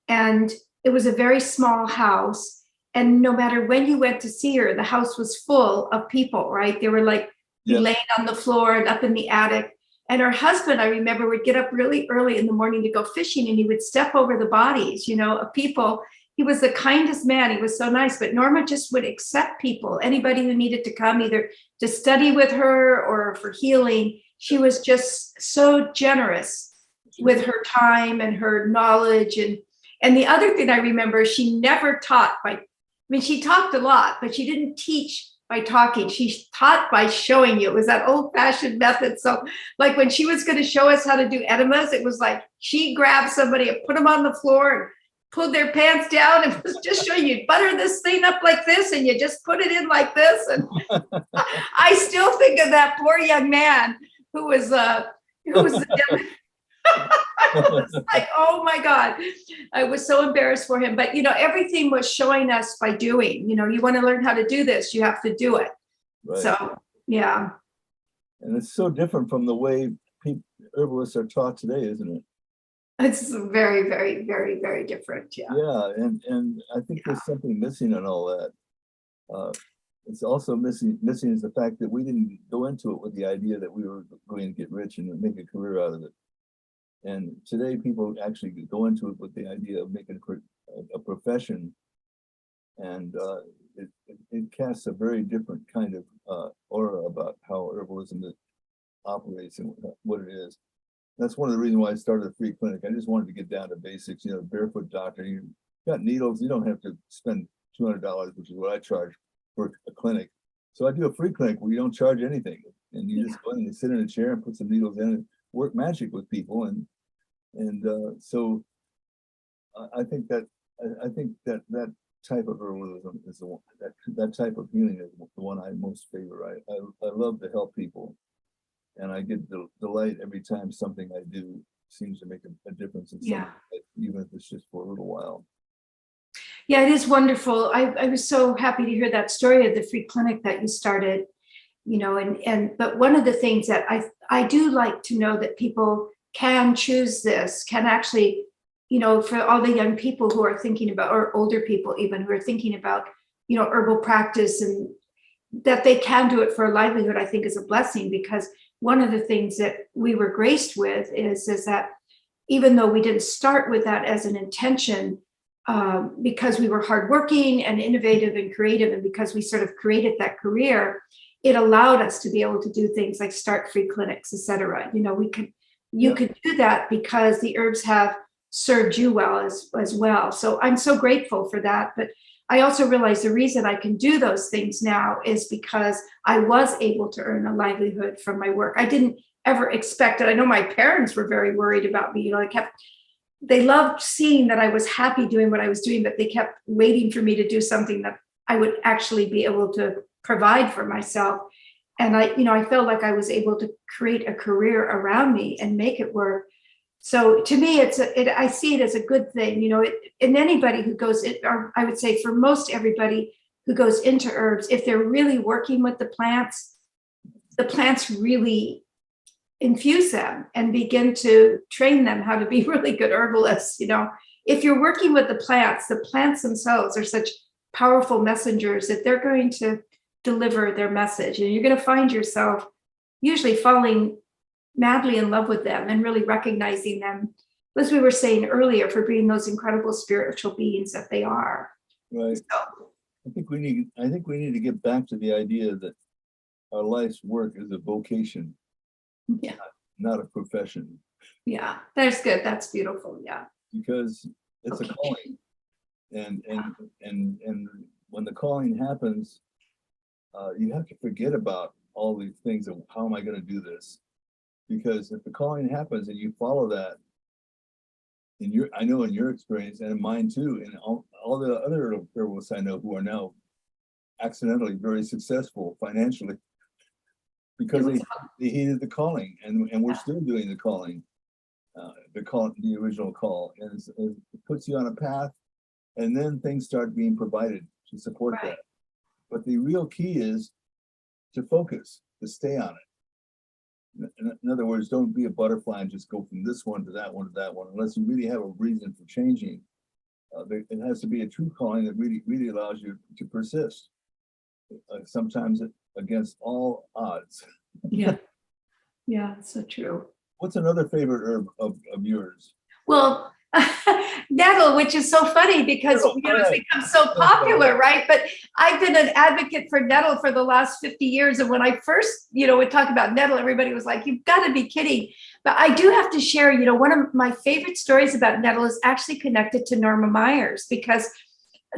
and it was a very small house. And no matter when you went to see her, the house was full of people, right? They were like laying on the floor and up in the attic. And her husband, I remember, would get up really early in the morning to go fishing, and he would step over the bodies, of people. He was the kindest man. He was so nice. But Norma just would accept people, anybody who needed to come either to study with her or for healing. She was just so generous with her time and her knowledge. And the other thing I remember, she never taught she talked a lot, but she didn't teach by talking. She taught by showing you. It was that old-fashioned method. So like when she was going to show us how to do enemas, it was like she grabbed somebody and put them on the floor and pulled their pants down and was just showing you, butter this thing up like this, and you just put it in like this. And I still think of that poor young man who was it was like, oh my God, I was so embarrassed for him. But everything was showing us by doing. You want to learn how to do this, you have to do it. Right. So yeah. And it's so different from the way herbalists are taught today, isn't it? It's very, very, very, very different. Yeah. Yeah, and I think there's something missing in all that. It's also missing is the fact that we didn't go into it with the idea that we were going to get rich and make a career out of it. And today people actually go into it with the idea of making a profession, and it casts a very different kind of aura about how herbalism operates and what it is. That's one of the reasons why I started a free clinic. I just wanted to get down to basics, barefoot doctor. You got needles, you don't have to spend $200, which is what I charge for a clinic. So I do a free clinic where you don't charge anything, and you just go in and sit in a chair and put some needles in and work magic with people. And so I think that that type of herbalism is the one, that type of healing is the one I most favor. I love to help people, and I get delight every time something I do seems to make a difference in someone's life, even if it's just for a little while. Yeah, it is wonderful. I was so happy to hear that story of the free clinic that you started, but one of the things that I do like to know that people can choose this, can actually, for all the young people who are thinking about, or older people even who are thinking about, herbal practice, and that they can do it for a livelihood, I think is a blessing, because one of the things that we were graced with is that even though we didn't start with that as an intention, because we were hardworking and innovative and creative, and because we sort of created that career, it allowed us to be able to do things like start free clinics, etc. You could do that because the herbs have served you well as well. So I'm so grateful for that. But I also realize the reason I can do those things now is because I was able to earn a livelihood from my work. I didn't ever expect it. I know my parents were very worried about me. They loved seeing that I was happy doing what I was doing, but they kept waiting for me to do something that I would actually be able to provide for myself. And I felt like I was able to create a career around me and make it work. So to me, I see it as a good thing, and anybody who goes in, or I would say for most everybody who goes into herbs, if they're really working with the plants really infuse them and begin to train them how to be really good herbalists. If you're working with the plants themselves are such powerful messengers that they're going to deliver their message, and you're going to find yourself usually falling madly in love with them and really recognizing them, as we were saying earlier, for being those incredible spiritual beings that they are. Right. So, I think we need to get back to the idea that our life's work is a vocation, not a profession. Yeah, that's good. That's beautiful. Yeah. Because it's a calling. And when the calling happens, you have to forget about all these things of how am I going to do this? Because if the calling happens and you follow that, I know in your experience and in mine too, and all the other herbalists I know who are now accidentally very successful financially, because they heeded the calling, and we're still doing the calling, the original call, and it puts you on a path, and then things start being provided to support that. But the real key is to focus, to stay on it. In other words, don't be a butterfly and just go from this one to that one to that one, unless you really have a reason for changing. It has to be a true calling that really allows you to persist. Sometimes against all odds. Yeah, so true. What's another favorite herb of yours? Well, nettle, which is so funny because it's become so popular, right? But I've been an advocate for nettle for the last 50 years. And when I first, would talk about nettle, everybody was like, you've got to be kidding. But I do have to share, one of my favorite stories about nettle is actually connected to Norma Myers, because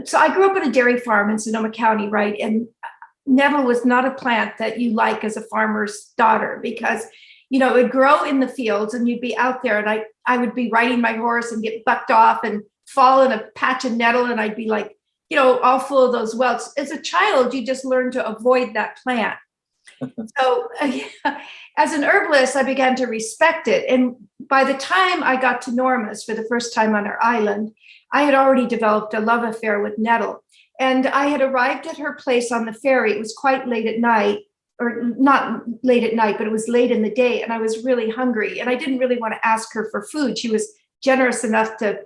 so I grew up on a dairy farm in Sonoma County, right? And nettle was not a plant that you like as a farmer's daughter, because it would grow in the fields and you'd be out there, and I would be riding my horse and get bucked off and fall in a patch of nettle, and I'd be like, all full of those welts. As a child, you just learn to avoid that plant. So as an herbalist, I began to respect it. And by the time I got to Norma's for the first time on her island, I had already developed a love affair with nettle. And I had arrived at her place on the ferry. It was quite late at night, or not late at night, but it was late in the day. And I was really hungry, and I didn't really want to ask her for food. She was generous enough to,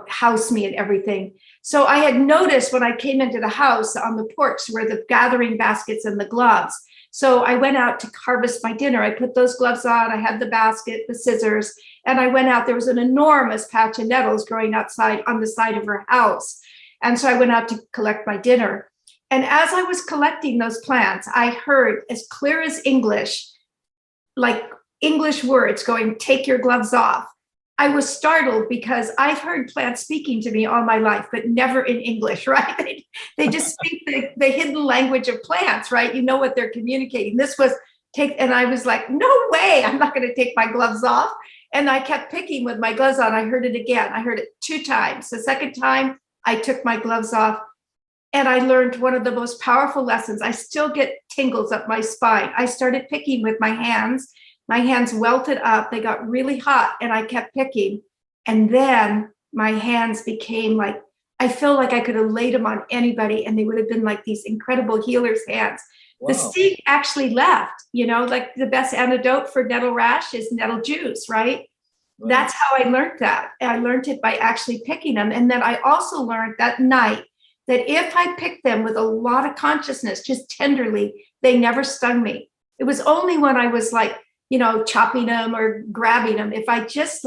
house me and everything. So I had noticed when I came into the house on the porch were the gathering baskets and the gloves. So I went out to harvest my dinner. I put those gloves on, I had the basket, the scissors, and I went out. There was an enormous patch of nettles growing outside on the side of her house. And so I went out to collect my dinner. And as I was collecting those plants, I heard as clear as English, like English words going, take your gloves off. I was startled because I've heard plants speaking to me all my life, but never in English, right? They just speak the hidden language of plants, right? You know what they're communicating. This was and I was like, no way, I'm not going to take my gloves off. And I kept picking with my gloves on. I heard it again. I heard it 2 times. The second time I took my gloves off and I learned one of the most powerful lessons. I still get tingles up my spine. I started picking with my hands. My hands welted up, they got really hot, and I kept picking. And then my hands became like, I feel like I could have laid them on anybody and they would have been like these incredible healer's hands. Wow. The sting actually left, like the best antidote for nettle rash is nettle juice, right? That's how I learned that. I learned it by actually picking them. And then I also learned that night that if I picked them with a lot of consciousness, just tenderly, they never stung me. It was only when I was like, chopping them or grabbing them. If I just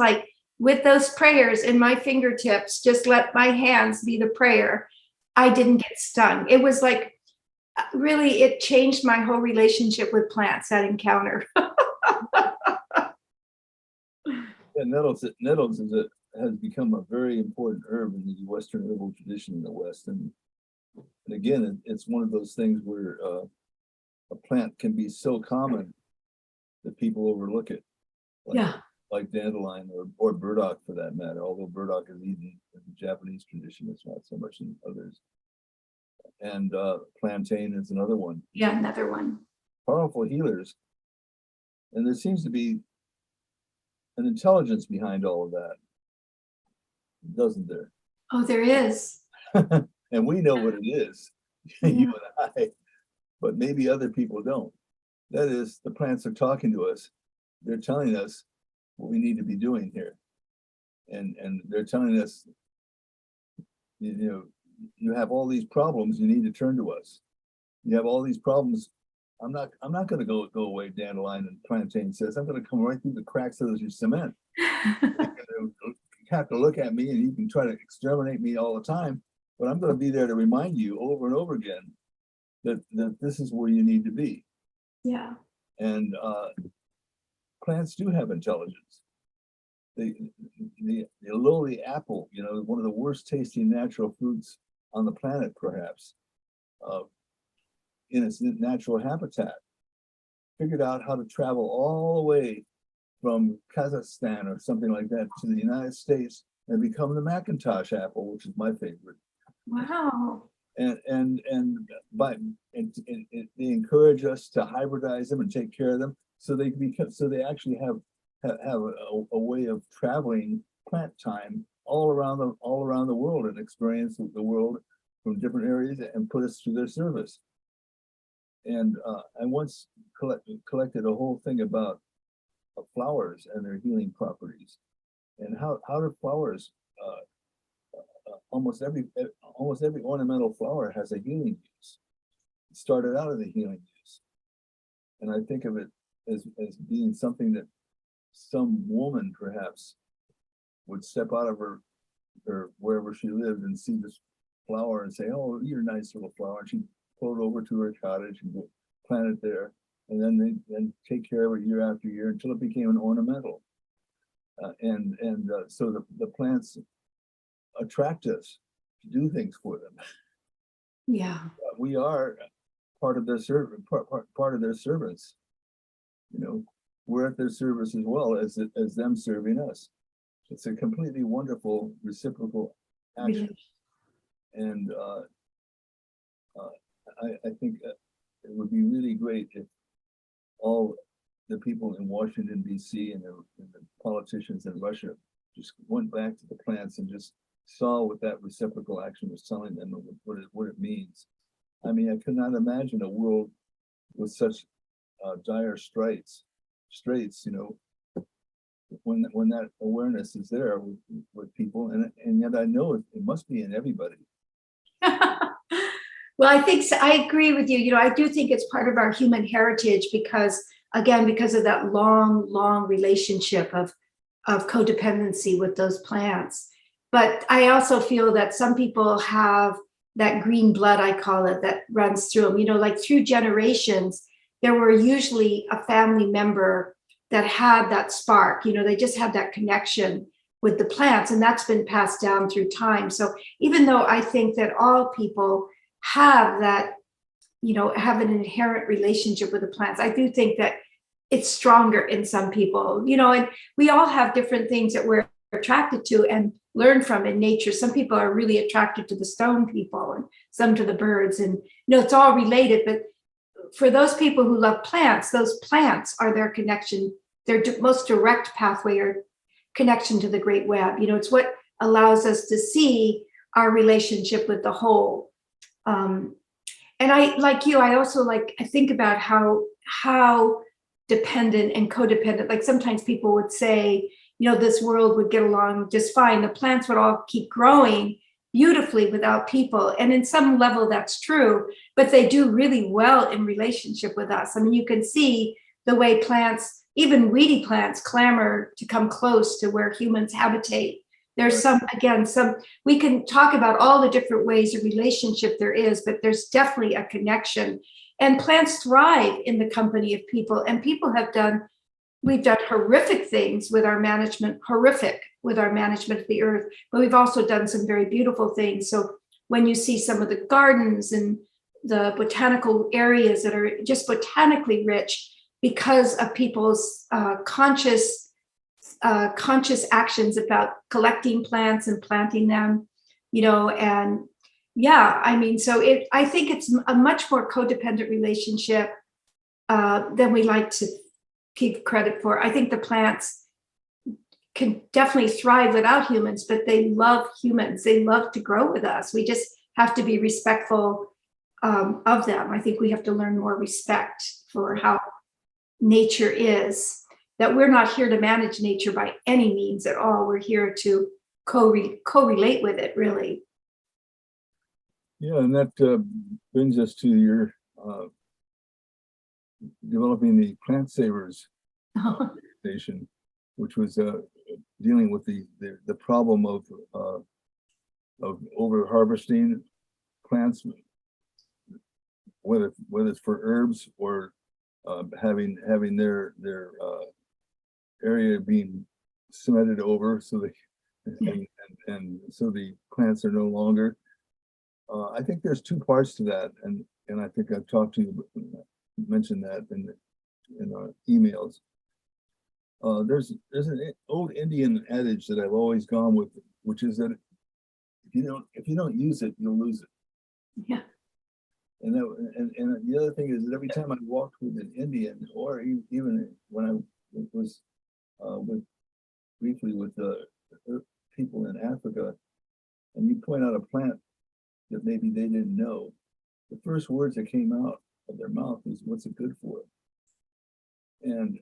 with those prayers in my fingertips, just let my hands be the prayer, I didn't get stung. It was like, really, it changed my whole relationship with plants, that encounter. Yeah, nettles has become a very important herb in the Western herbal tradition in the West. And again, it's one of those things where a plant can be so common that people overlook it. Like dandelion or burdock for that matter, although burdock is eaten in the Japanese tradition, it's not so much in others. And plantain is another one. Yeah, another one. Powerful healers. And there seems to be an intelligence behind all of that, doesn't there? Oh, there is. And we know what it is, Yeah. you and I, but maybe other people don't. That is, the plants are talking to us. They're telling us what we need to be doing here. And they're telling us, you have all these problems, you need to turn to us. You have all these problems. I'm not going to go away, dandelion and plantain says. I'm going to come right through the cracks of your cement. You have to look at me and you can try to exterminate me all the time, but I'm going to be there to remind you over and over again that this is where you need to be. Yeah. And plants do have intelligence. The lowly apple, one of the worst tasting natural fruits on the planet, perhaps, in its natural habitat, figured out how to travel all the way from Kazakhstan or something like that to the United States and become the Macintosh apple, which is my favorite. Wow. And they encourage us to hybridize them and take care of them so they actually have a way of traveling plant time all around the world and experience the world from different areas and put us through their service. And I once collected a whole thing about flowers and their healing properties, and how do flowers almost every ornamental flower has a healing use. It started out as a healing use, and I think of it as being something that some woman perhaps would step out of her wherever she lived and see this flower and say, "Oh, you're a nice little flower," and she'd pull it over to her cottage and plant it there, and then take care of it year after year until it became an ornamental. So the plants attract us to do things for them. Yeah. We are part of their part of their servants. We're at their service as well as them serving us. It's a completely wonderful reciprocal action. And I think it would be really great if all the people in Washington, D.C. and the politicians in Russia just went back to the plants and just saw what that reciprocal action was telling them and what it means. I mean, I could not imagine a world with such dire straits, when that awareness is there with people, and yet I know it must be in everybody. Well, I think so. I agree with you. You know, I do think it's part of our human heritage because, again, because of that long, long relationship of codependency with those plants. But I also feel that some people have that green blood, I call it, that runs through them. You know, like through generations, there were usually a family member that had that spark. You know, they just had that connection with the plants, and that's been passed down through time. So even though I think that all people have that, you know, have an inherent relationship with the plants, I do think that it's stronger in some people, you know, and we all have different things that we're attracted to and learn from in nature. Some people are really attracted to the stone people and some to the birds, and you know, it's all related. But for those people who love plants, those plants are their connection, their most direct pathway or connection to the great web. You know, it's what allows us to see our relationship with the whole. And I, like you, I also I think about how dependent and codependent, like sometimes people would say, you know, this world would get along just fine. The plants would all keep growing beautifully without people. And in some level that's true, but they do really well in relationship with us. I mean, you can see the way plants, even weedy plants, clamor to come close to where humans habitate. There's some, again, we can talk about all the different ways of relationship there is, but there's definitely a connection. And plants thrive in the company of people. And people we've done horrific things with our management, of the earth, but we've also done some very beautiful things. So when you see some of the gardens and the botanical areas that are just botanically rich because of people's conscious actions about collecting plants and planting them, you know, and yeah, I mean, so I think it's a much more codependent relationship than we like to give credit for. I think the plants can definitely thrive without humans, but they love humans. They love to grow with us. We just have to be respectful of them. I think we have to learn more respect for how nature is, that we're not here to manage nature by any means at all. We're here to correlate with it, really. Yeah, and that brings us to your developing the Plant Savers organization, which was dealing with the problem of over harvesting plants, whether it's for herbs or having their area being cemented over, so and so the plants are no longer. I think there's two parts to that, and I think I've talked to you, mentioned that in our emails. There's an old Indian adage that I've always gone with, which is that if you don't use it, you'll lose it. Yeah. And the other thing is that every time I walked with an Indian, or even when I was briefly with people in Africa, and you point out a plant that maybe they didn't know, the first words that came out of their mouth is, "What's it good for?" And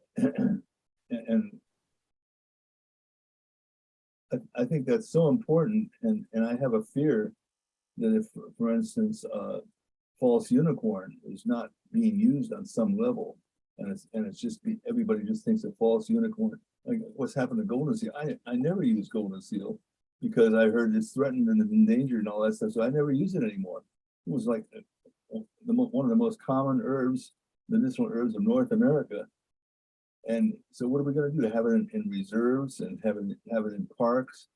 I think that's so important, and I have a fear that if, for instance, false unicorn is not being used on some level, and it's just everybody just thinks of false unicorn, like what's happened to golden seal. I never use golden seal because I heard it's threatened and endangered and all that stuff, so I never use it anymore. It was like one of the most common medicinal herbs of North America. And so what are we going to do? Have it in reserves and have it in parks?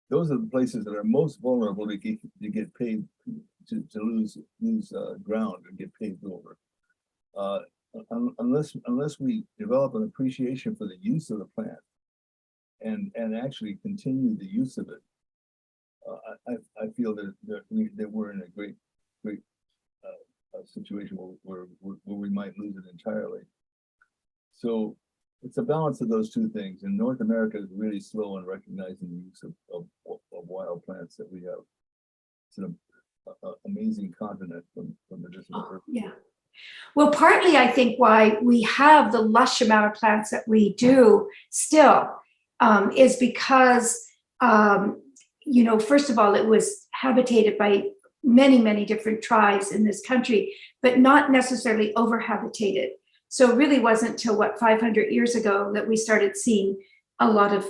Those are the places that are most vulnerable to get paid, to lose ground and get paved over. Unless we develop an appreciation for the use of the plant and actually continue the use of it, I feel that we're in a great situation where we might lose it entirely. So it's a balance of those two things. And North America is really slow in recognizing the use of wild plants that we have. It's an amazing continent from medicinal herbs. Yeah. Well, partly I think why we have the lush amount of plants that we do still is because, you know, first of all, it was habitated by many, many different tribes in this country, but not necessarily overhabitated. So it really wasn't till 500 years ago that we started seeing a lot of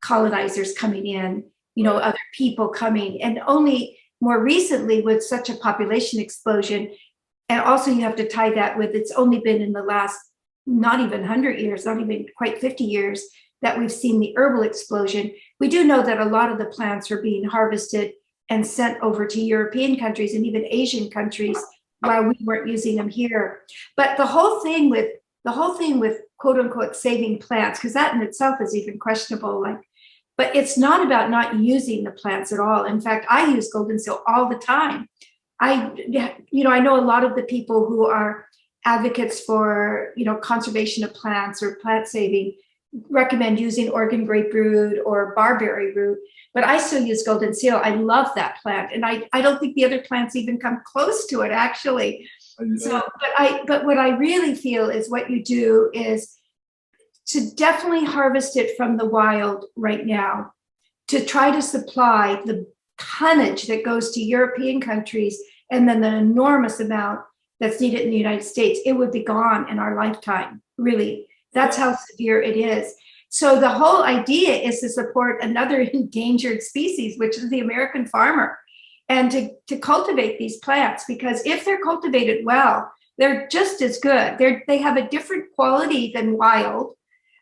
colonizers coming in, other people coming, and only more recently with such a population explosion. And also you have to tie that with, it's only been in the last, not even 100 years, not even quite 50 years, that we've seen the herbal explosion. We do know that a lot of the plants are being harvested and sent over to European countries and even Asian countries while we weren't using them here. But the whole thing with quote unquote saving plants, because that in itself is even questionable, but it's not about not using the plants at all. In fact, I use golden seal all the time. I know a lot of the people who are advocates for, conservation of plants or plant saving recommend using Oregon grapefruit or barberry root, but I still use golden seal. I love that plant. And I don't think the other plants even come close to it, actually. But what I really feel is what you do is to definitely harvest it from the wild right now, to try to supply the tonnage that goes to European countries and then the enormous amount that's needed in the United States. It would be gone in our lifetime, really. That's how severe it is. So the whole idea is to support another endangered species, which is the American farmer, and to cultivate these plants, because if they're cultivated well, they're just as good. They have a different quality than wild,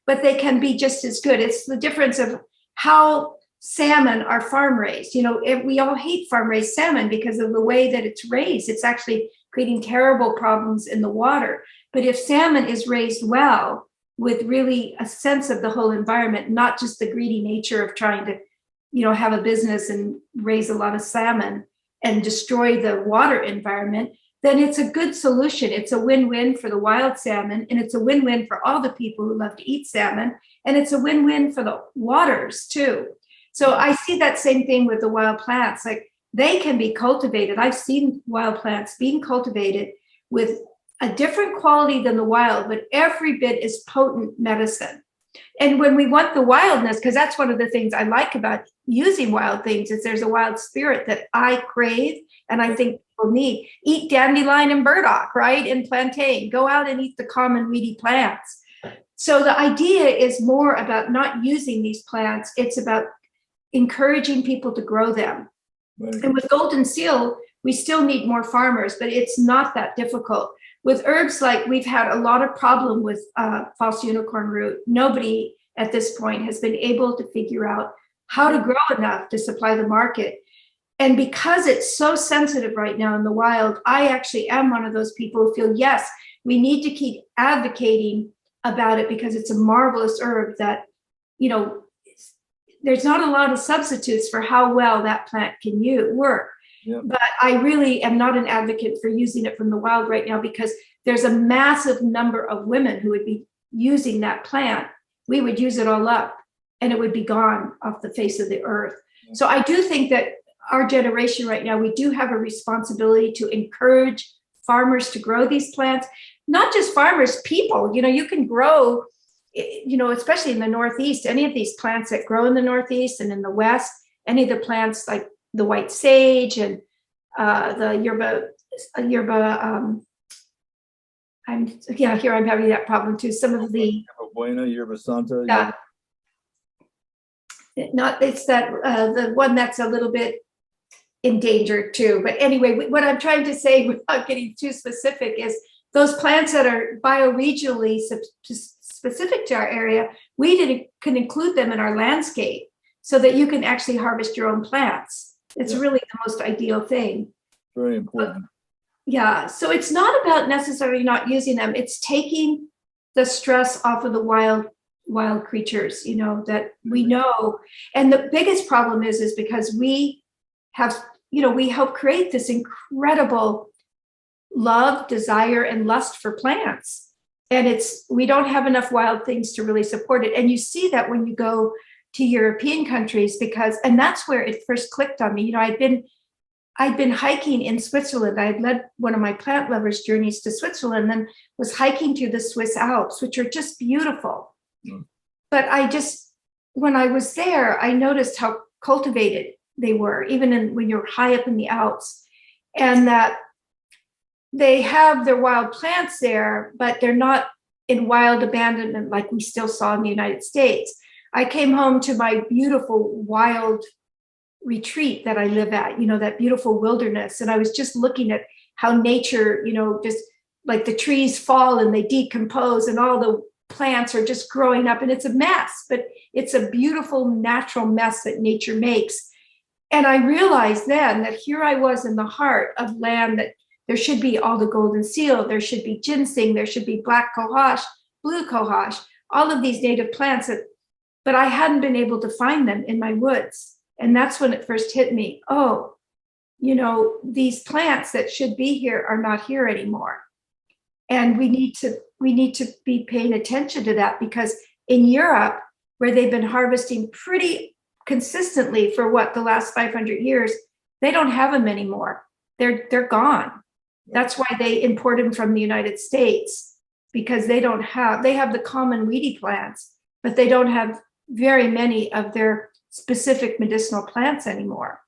but they can be just as good. It's the difference of how salmon are farm raised. We all hate farm raised salmon because of the way that it's raised. It's actually creating terrible problems in the water. But if salmon is raised well, with really a sense of the whole environment, not just the greedy nature of trying to, have a business and raise a lot of salmon and destroy the water environment, then it's a good solution. It's a win-win for the wild salmon, and it's a win-win for all the people who love to eat salmon, and it's a win-win for the waters too. So I see that same thing with the wild plants. Like, they can be cultivated. I've seen wild plants being cultivated with a different quality than the wild, but every bit is potent medicine. And when we want the wildness, because that's one of the things I like about using wild things, is there's a wild spirit that I crave and I think people need. Eat dandelion and burdock, right? And plantain. Go out and eat the common weedy plants. So the idea is more about not using these plants. It's about encouraging people to grow them. Right. And with golden seal, we still need more farmers, but it's not that difficult. With herbs, like, we've had a lot of problem with false unicorn root. Nobody at this point has been able to figure out how to grow enough to supply the market. And because it's so sensitive right now in the wild, I actually am one of those people who feel, yes, we need to keep advocating about it, because it's a marvelous herb that, there's not a lot of substitutes for how well that plant can work. Yep. But I really am not an advocate for using it from the wild right now, because there's a massive number of women who would be using that plant. We would use it all up and it would be gone off the face of the earth. Yep. So I do think that our generation right now, we do have a responsibility to encourage farmers to grow these plants. Not just farmers, people. You can grow, especially in the Northeast, any of these plants that grow in the Northeast and in the West, any of the plants like the white sage and the yerba. I'm having that problem too. Some of the yerba buena, yerba santa. Yeah. It's that the one that's a little bit endangered too. But anyway, what I'm trying to say, without getting too specific, is those plants that are bioregionally specific to our area, we can include them in our landscape so that you can actually harvest your own plants. It's really the most ideal thing. Very important. So it's not about necessarily not using them. It's taking the stress off of the wild creatures, that we know. And the biggest problem is because we have, we help create this incredible love, desire, and lust for plants. And we don't have enough wild things to really support it. And you see that when you go to European countries, and that's where it first clicked on me. I'd been hiking in Switzerland. I had led one of my plant lovers journeys to Switzerland, and was hiking through the Swiss Alps, which are just beautiful. Mm. But when I was there, I noticed how cultivated they were, even when you're high up in the Alps. and that they have their wild plants there, but they're not in wild abandonment like we still saw in the United States. I came home to my beautiful wild retreat that I live at, that beautiful wilderness. And I was just looking at how nature, just like the trees fall and they decompose and all the plants are just growing up, and it's a mess, but it's a beautiful natural mess that nature makes. And I realized then that here I was in the heart of land that there should be all the golden seal, there should be ginseng, there should be black cohosh, blue cohosh, all of these native plants, but I hadn't been able to find them in my woods. And that's when it first hit me. Oh, these plants that should be here are not here anymore. And we need to be paying attention to that, because in Europe, where they've been harvesting pretty consistently for the last 500 years, they don't have them anymore. They're gone. That's why they import them from the United States, because they have the common weedy plants, but they don't have very many of their specific medicinal plants anymore.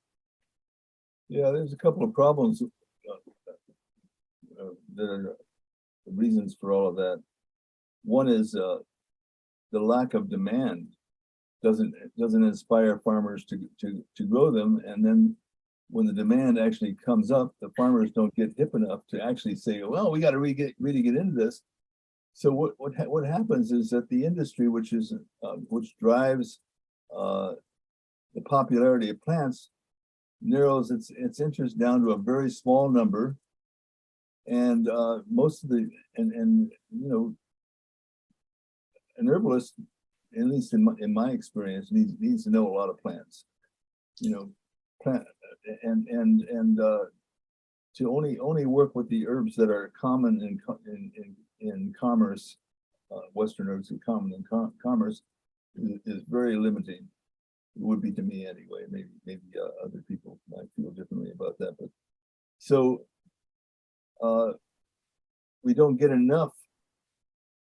Yeah, there's a couple of problems that are reasons for all of that. One is the lack of demand doesn't inspire farmers to grow them, and then when the demand actually comes up, the farmers don't get hip enough to actually say, well, we got to really get into this. So what happens is that the industry, which drives the popularity of plants, narrows its interest down to a very small number, and most of the an herbalist, at least in my experience, needs to know a lot of plants, plant and to only work with the herbs that are common in commerce, Western herbs are common in commerce, is very limiting. It would be to me anyway. Maybe other people might feel differently about that, but so we don't get enough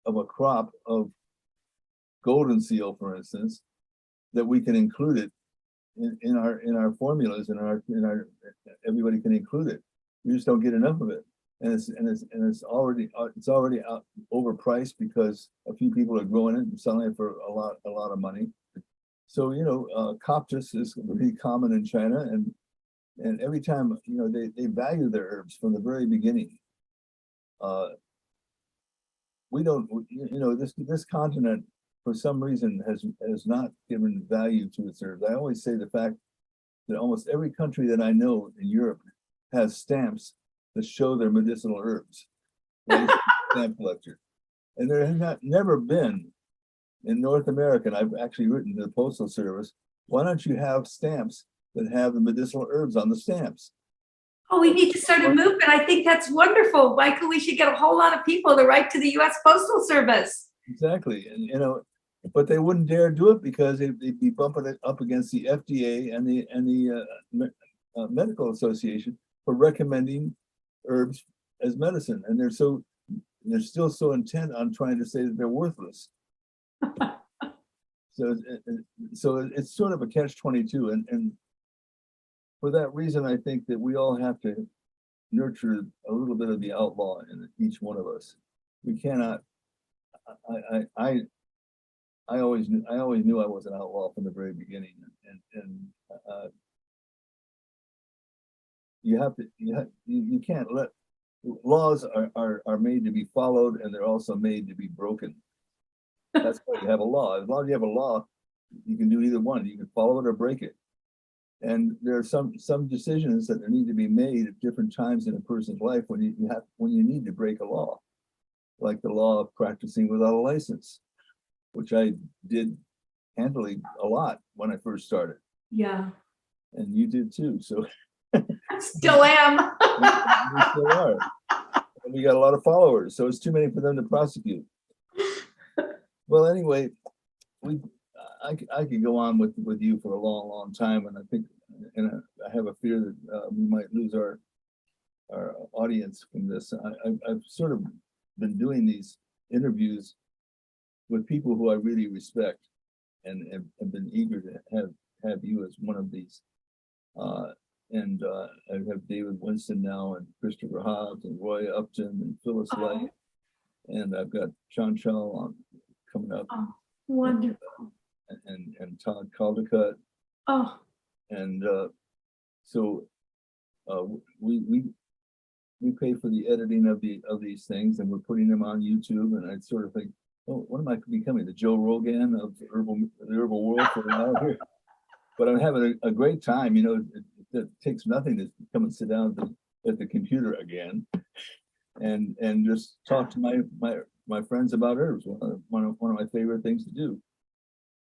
of a crop of golden seal, for instance, that we can include it in our formulas, in our everybody can include it. We just don't get enough of it, and it's already out overpriced because a few people are growing it and selling it for a lot of money. So coptis is really common in China, and every time they value their herbs from the very beginning. We don't, this continent for some reason has not given value to its herbs. I always say the fact that almost every country that I know in Europe has stamps that show their medicinal herbs. Stamp collector, and there has never been in North America, and I've actually written to the Postal Service, why don't you have stamps that have the medicinal herbs on the stamps? Oh, we need to start a movement. I think that's wonderful. Michael, we should get a whole lot of people to write to the U.S. Postal Service. Exactly. And, but they wouldn't dare do it because they'd be bumping it up against the FDA and the Medical Association for recommending herbs as medicine. And they're still so intent on trying to say that they're worthless. So it's sort of a catch-22, and for that reason, I think that we all have to nurture a little bit of the outlaw in each one of us. We cannot. I always knew I was an outlaw from the very beginning, and you can't let laws are made to be followed, and they're also made to be broken. That's why you have a law. As long as you have a law, you can do either one. You can follow it or break it. And there are some decisions that need to be made at different times in a person's life when you need to break a law, like the law of practicing without a license, which I did handily a lot when I first started. Yeah. And you did too. So still am. We still are. And we got a lot of followers, so it's too many for them to prosecute. Well, anyway, I could go on with you for a long time, and I think, and I have a fear that we might lose our audience from this. I've sort of been doing these interviews with people who I really respect, and have been eager to have you as one of these. And I have David Winston now, and Christopher Hobbs, and Roy Upton, and Phyllis Oh. Light, and I've got Sean Chell on coming up, Oh, wonderful. and Todd Caldecott, Oh, and so we pay for the editing of these things, and we're putting them on YouTube. And I sort of think, oh, what am I becoming, the Joe Rogan of the herbal world for a while here? But I'm having a great time. You know, it takes nothing to come and sit down at the computer again, and just talk to my friends about herbs. One of my favorite things to do.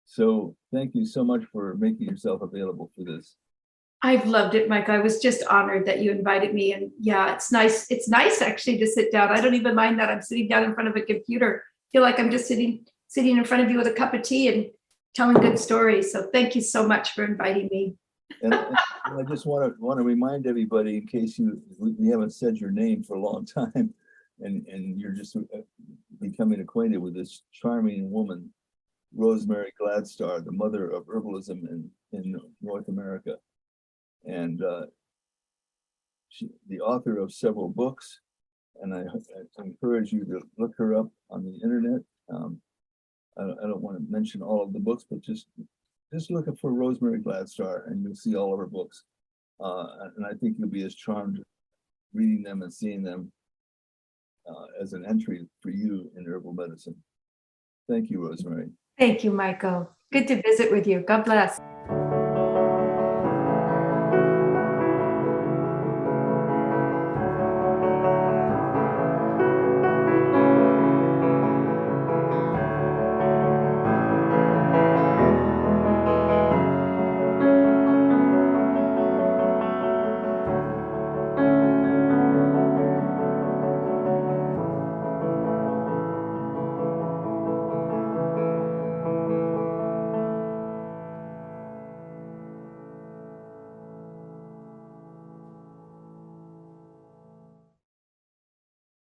So thank you so much for making yourself available for this. I've loved it, Mike. I was just honored that you invited me. And yeah, it's nice. It's nice actually to sit down. I don't even mind that I'm sitting down in front of a computer. Feel like I'm just sitting in front of you with a cup of tea and telling good stories. So thank you so much for inviting me. And I just want to remind everybody, in case we haven't said your name for a long time, and you're just becoming acquainted with this charming woman, Rosemary Gladstar, the mother of herbalism in North America, and the author of several books. And I encourage you to look her up on the internet. I don't want to mention all of the books, but just look for Rosemary Gladstar, and you'll see all of her books. And I think you'll be as charmed reading them and seeing them as an entry for you in herbal medicine. Thank you, Rosemary. Thank you, Michael. Good to visit with you. God bless.